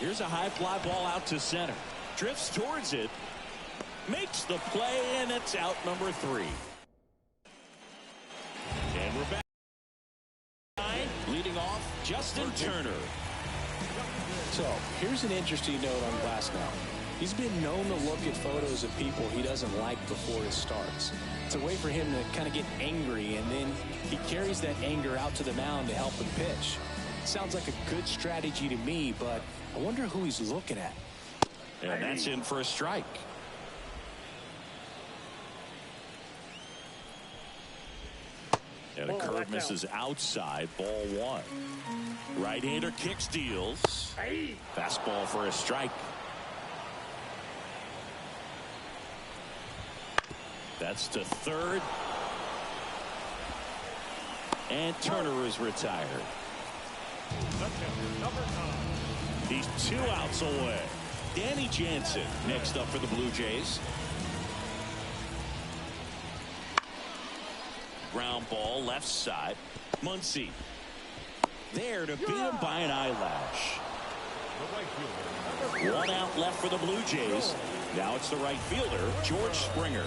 Here's a high fly ball out to center. Drifts towards it. Makes the play, and it's out number 3. And we're back. Leading off, Justin Turner. So here's an interesting note on Glasnow. He's been known to look at photos of people he doesn't like before it starts. It's a way for him to kind of get angry, and then he carries that anger out to the mound to help him pitch. Sounds like a good strategy to me, but I wonder who he's looking at. And that's in for a strike. And a curve misses outside, ball one. Right-hander kicks, deals. Fastball for a strike. That's to third. And Turner is retired. He's 2 outs away. Danny Jansen next up for the Blue Jays. Ground ball left side. Muncy there to beat him by an eyelash. 1 out left for the Blue Jays. Now it's the right fielder, George Springer.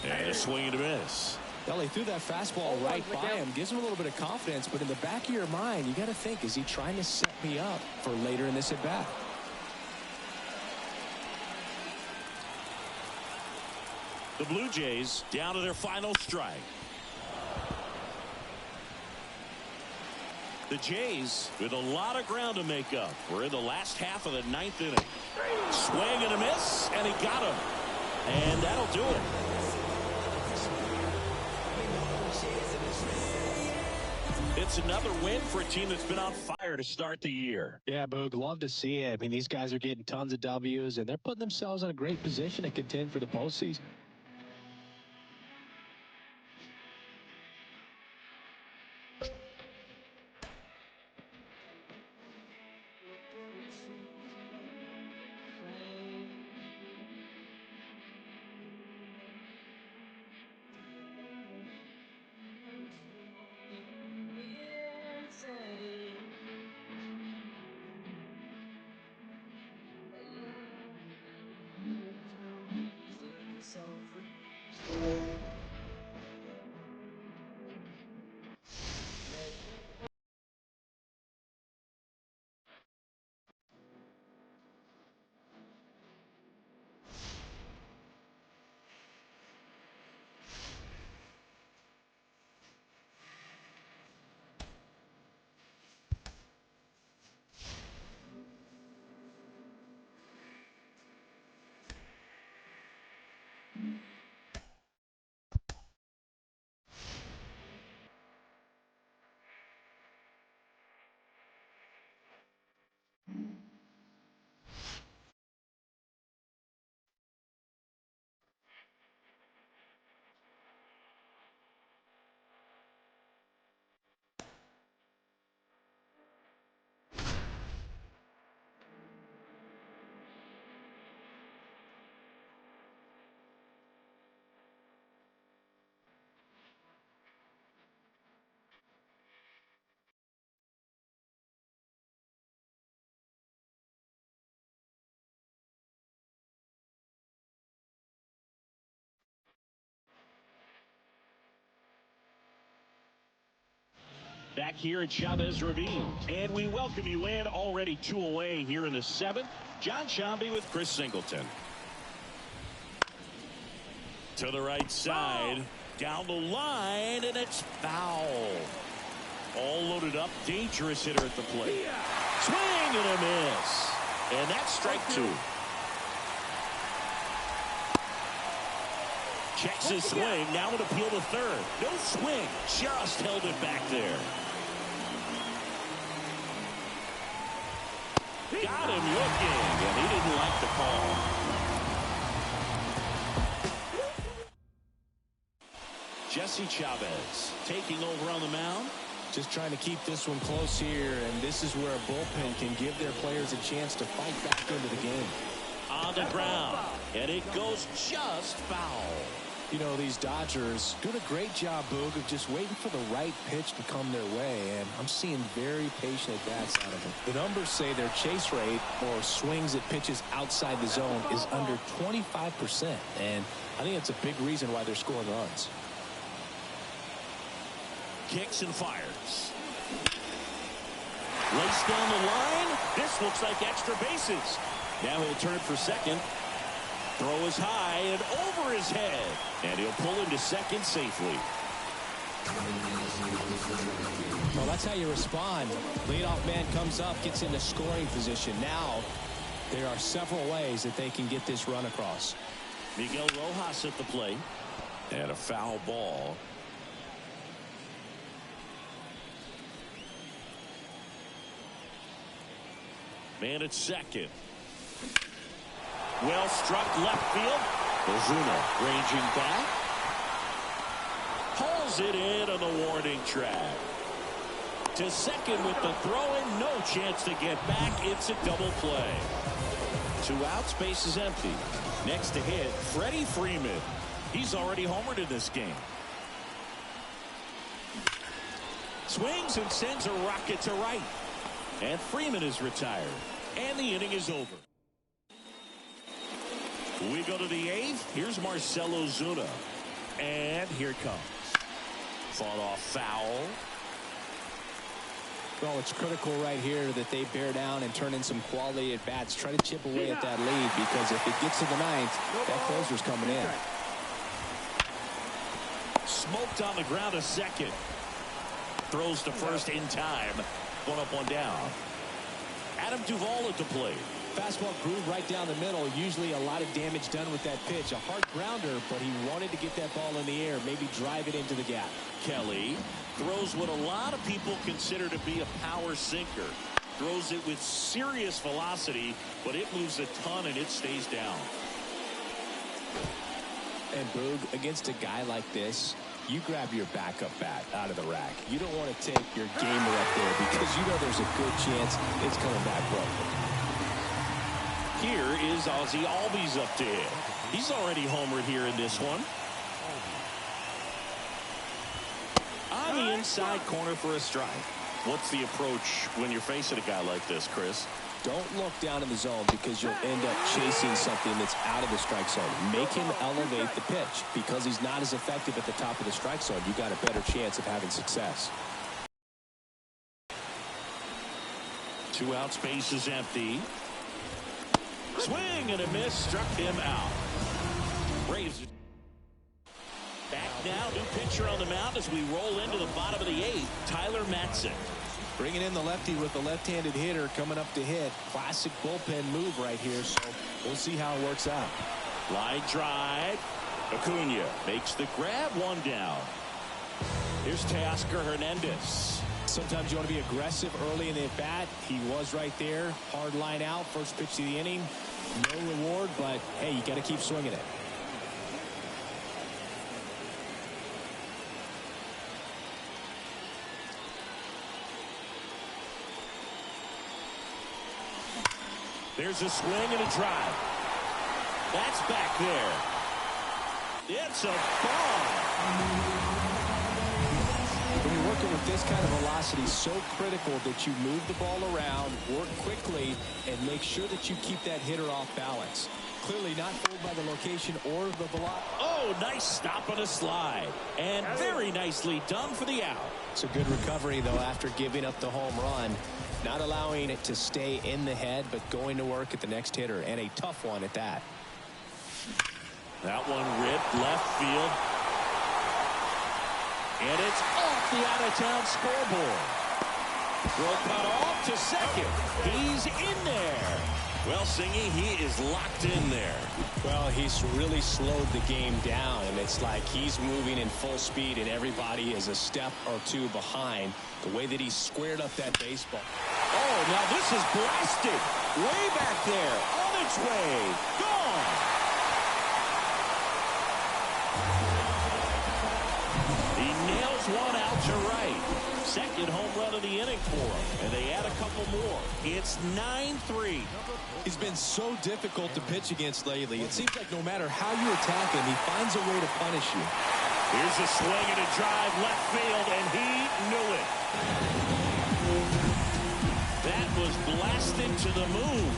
And a swing and a miss. Well, he threw that fastball right by him. Gives him a little bit of confidence, but in the back of your mind, you got to think, is he trying to set me up for later in this at-bat? The Blue Jays down to their final strike. The Jays with a lot of ground to make up. We're in the last half of the 9th inning. Swing and a miss, and he got him. And that'll do it. It's another win for a team that's been on fire to start the year. Yeah, Boog, love to see it. I mean, these guys are getting tons of W's, and they're putting themselves in a great position to contend for the postseason. Back here at Chavez Ravine, and we welcome you in. Already 2 away here in the 7th. John Shambi with Chris Singleton. To the right side, down the line, and it's foul. All loaded up, dangerous hitter at the plate. Swing and a miss. And that's strike 2. Checks his swing, now an appeal to third. No swing, just held it back there. Got him looking, and he didn't like the call. Jesse Chavez taking over on the mound. Just trying to keep this one close here, and this is where a bullpen can give their players a chance to fight back into the game. On the ground, and it goes just foul. You know, these Dodgers doing a great job, Boog, of just waiting for the right pitch to come their way, and I'm seeing very patient at-bats out of them. The numbers say their chase rate, or swings at pitches outside the zone, is under 25%, and I think that's a big reason why they're scoring runs. Kicks and fires. Race down the line. This looks like extra bases. Now he'll turn for second. Throw is high and over his head. And he'll pull into second safely. Well, that's how you respond. Leadoff man comes up, gets into scoring position. Now, there are several ways that they can get this run across. Miguel Rojas at the plate. And a foul ball. Man at second. Well struck left field. Ozuna ranging back. Pulls it in on the warning track. To second with the throw in. No chance to get back. It's a double play. 2 outs, base is empty. Next to hit, Freddie Freeman. He's already homered in this game. Swings and sends a rocket to right. And Freeman is retired. And the inning is over. We go to the 8th. Here's Marcell Ozuna. And here it comes. Fought off foul. Well, it's critical right here that they bear down and turn in some quality at bats. Try to chip away at that lead, because if it gets to the 9th, that closer's coming in. Smoked on the ground a second. Throws to first in time. 1 up, 1 down. Adam Duvall at the plate. Fastball groove right down the middle. Usually a lot of damage done with that pitch. A hard grounder, but he wanted to get that ball in the air, maybe drive it into the gap. Kelly throws what a lot of people consider to be a power sinker. Throws it with serious velocity, but it moves a ton and it stays down. And Boog, against a guy like this, you grab your backup bat out of the rack. You don't want to take your gamer up there, because you know there's a good chance it's coming back broken. Here is Ozzie Albies up to hit. He's already homered here in this one. On the inside corner for a strike. What's the approach when you're facing a guy like this, Chris? Don't look down in the zone, because you'll end up chasing something that's out of the strike zone. Make him elevate the pitch. Because he's not as effective at the top of the strike zone, you got a better chance of having success. 2 outs, base is empty. Swing and a miss, struck him out. Braves back now, new pitcher on the mound as we roll into the bottom of the 8th. Tyler Matzek. Bringing in the lefty with the left-handed hitter coming up to hit. Classic bullpen move right here, so we'll see how it works out. Line drive. Acuna makes the grab, 1 down. Here's Teoscar Hernandez. Sometimes you want to be aggressive early in the at-bat. He was right there. Hard line out. First pitch of the inning. No reward, but, hey, you got to keep swinging it. There's a swing and a drive. That's back there. It's a ball. When you're working with this kind of velocity, so critical that you move the ball around, work quickly, and make sure that you keep that hitter off balance. Clearly not fooled by the location or the velocity. Oh, nice stop on a slide. And very nicely done for the out. It's a good recovery, though, after giving up the home run. Not allowing it to stay in the head, but going to work at the next hitter, and a tough one at that. That one ripped left field. And it's off the out-of-town scoreboard. Throw cut off to second. He's in there. Well, Singy, he is locked in there. Well, he's really slowed the game down, and it's like he's moving in full speed, and everybody is a step or 2 behind. The way that he squared up that baseball. Oh, now this is blasted. Way back there. On its way. Gone. He nails one out to right. Second home run of the inning for him. And they add a couple more. It's 9-3. He's been so difficult to pitch against lately. It seems like no matter how you attack him, he finds a way to punish you. Here's a swing and a drive left field, and he knew it. That was blasted to the moon.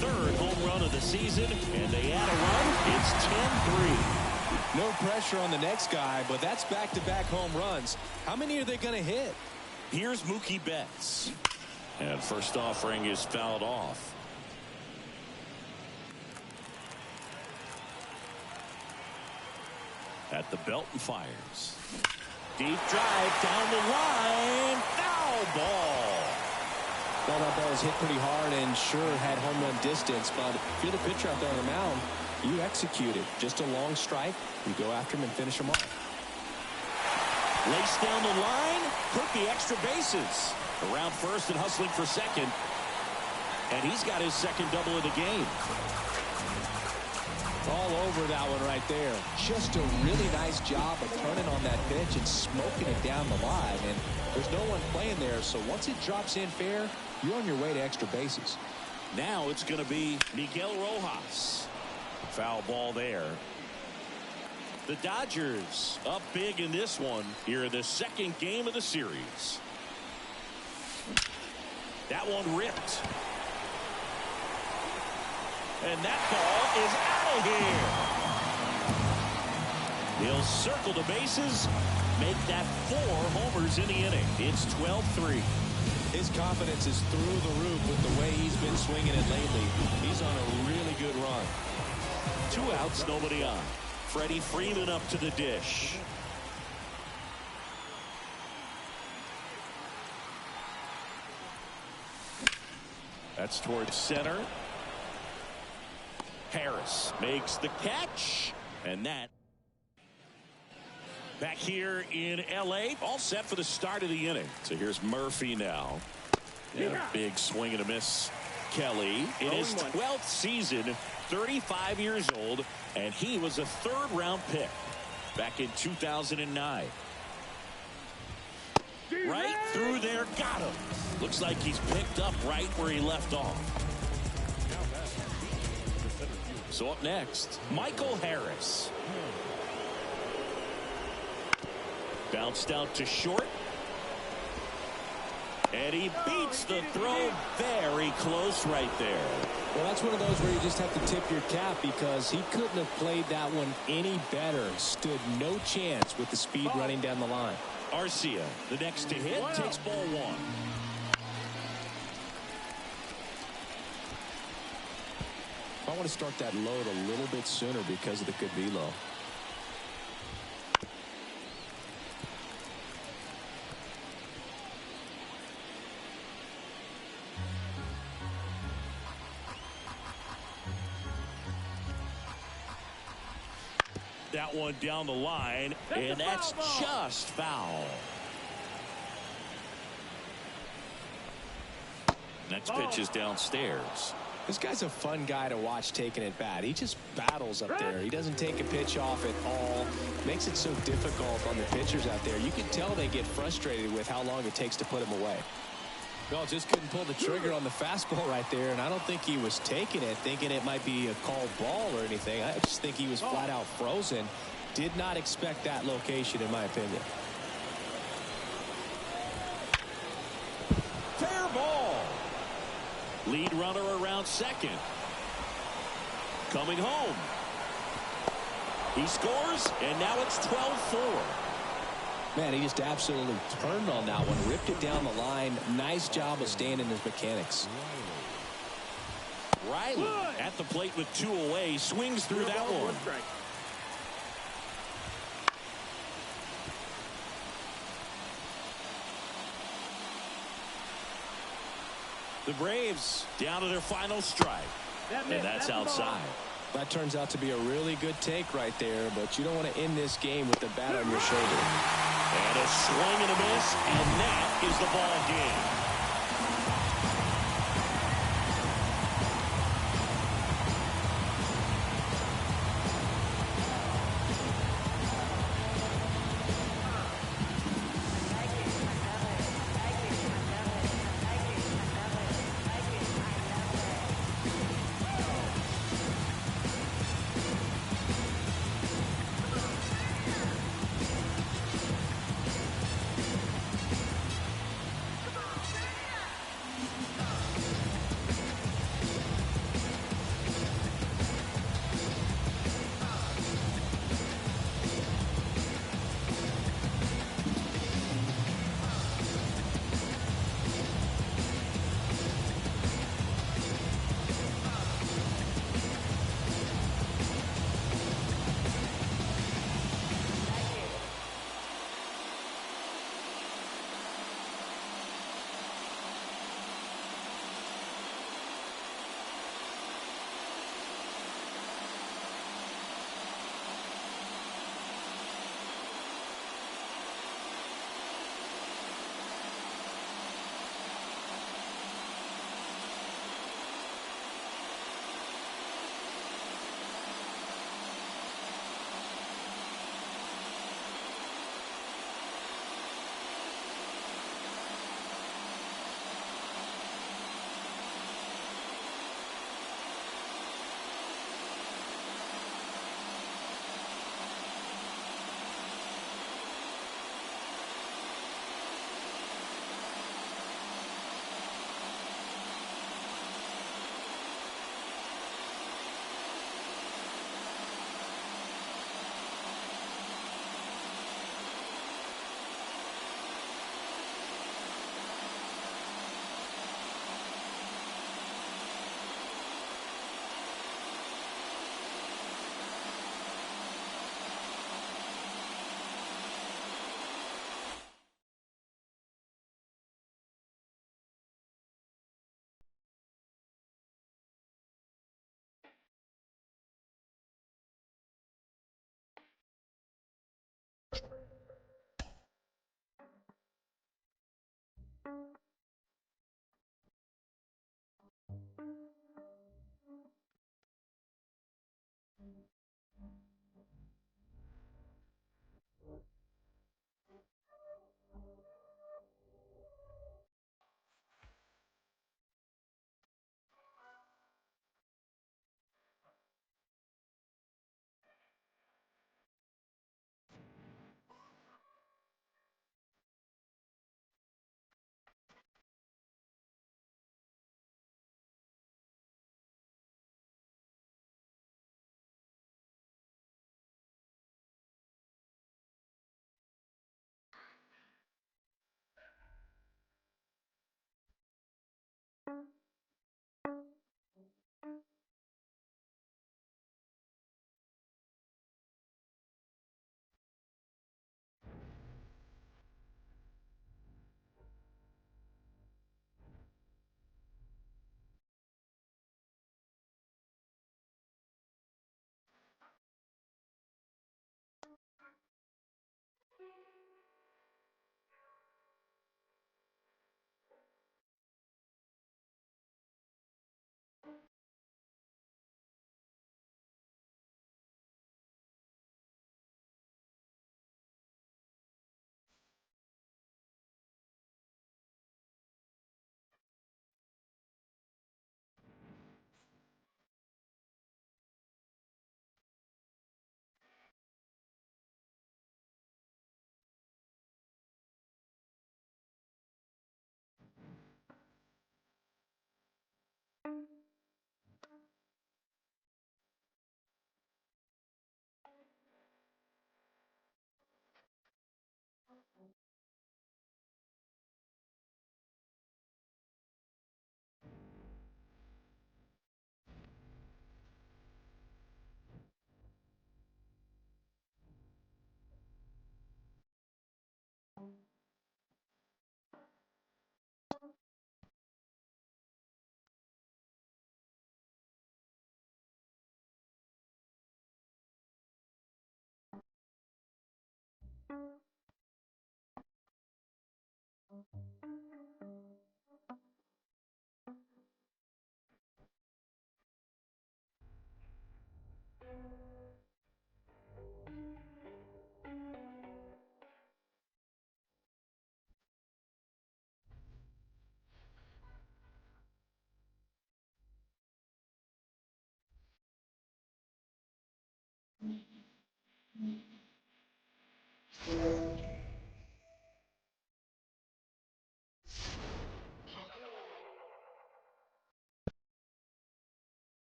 3rd home run of the season, and they add a run. It's 10-3. No pressure on the next guy, but that's back-to-back home runs. How many are they going to hit? Here's Mookie Betts. And first offering is fouled off. at the belt and fires. Deep drive down the line. Foul ball. Well, that ball was hit pretty hard and sure had home run distance, but if you're the pitcher out there on the mound, you execute it. Just a long strike. You go after him and finish him off. Lace down the line. Took the extra bases. Around first and hustling for second. And he's got his second double of the game. All over that one right there. Just a really nice job of turning on that pitch and smoking it down the line. And there's no one playing there, so once it drops in fair, you're on your way to extra bases. Now it's going to be Miguel Rojas. Foul ball there. The Dodgers up big in this one here in the second game of the series. That one ripped. And that ball is out of here. He'll circle the bases, make that 4 homers in the inning. It's 12-3. His confidence is through the roof with the way he's been swinging it lately. He's on a really good run. 2 outs, nobody on. Freddie Freeman up to the dish. That's towards center. Harris makes the catch, and that back here in L.A. all set for the start of the inning. So here's Murphy now. Yeah, big swing and a miss. Kelly in his 12th season, 35 years old, and he was a 3rd-round pick back in 2009. Right through there, got him. Looks like he's picked up right where he left off. So up next, Michael Harris. Bounced out to short. And he beats the throw very close right there. Well, that's one of those where you just have to tip your cap because he couldn't have played that one any better. Stood no chance with the speed running down the line. Arcia, the next to hit, takes ball 1. I want to start that load a little bit sooner because of the good velo. That one down the line, and that's just foul. Next pitch is downstairs. This guy's a fun guy to watch taking at bat. He just battles up there. He doesn't take a pitch off at all. Makes it so difficult on the pitchers out there. You can tell they get frustrated with how long it takes to put him away. No, just couldn't pull the trigger on the fastball right there, and I don't think he was taking it, thinking it might be a called ball or anything. I just think he was flat out frozen. Did not expect that location, in my opinion. Fair ball. Lead runner around second. Coming home. He scores, and now it's 12-4. Man, he just absolutely turned on that one, ripped it down the line. Nice job of staying in his mechanics. Riley at the plate with 2 away, swings through that one. The Braves down to their final strike, and that's outside. That turns out to be a really good take right there, but you don't want to end this game with the bat on your shoulder. And a swing and a miss, and that is the ball game.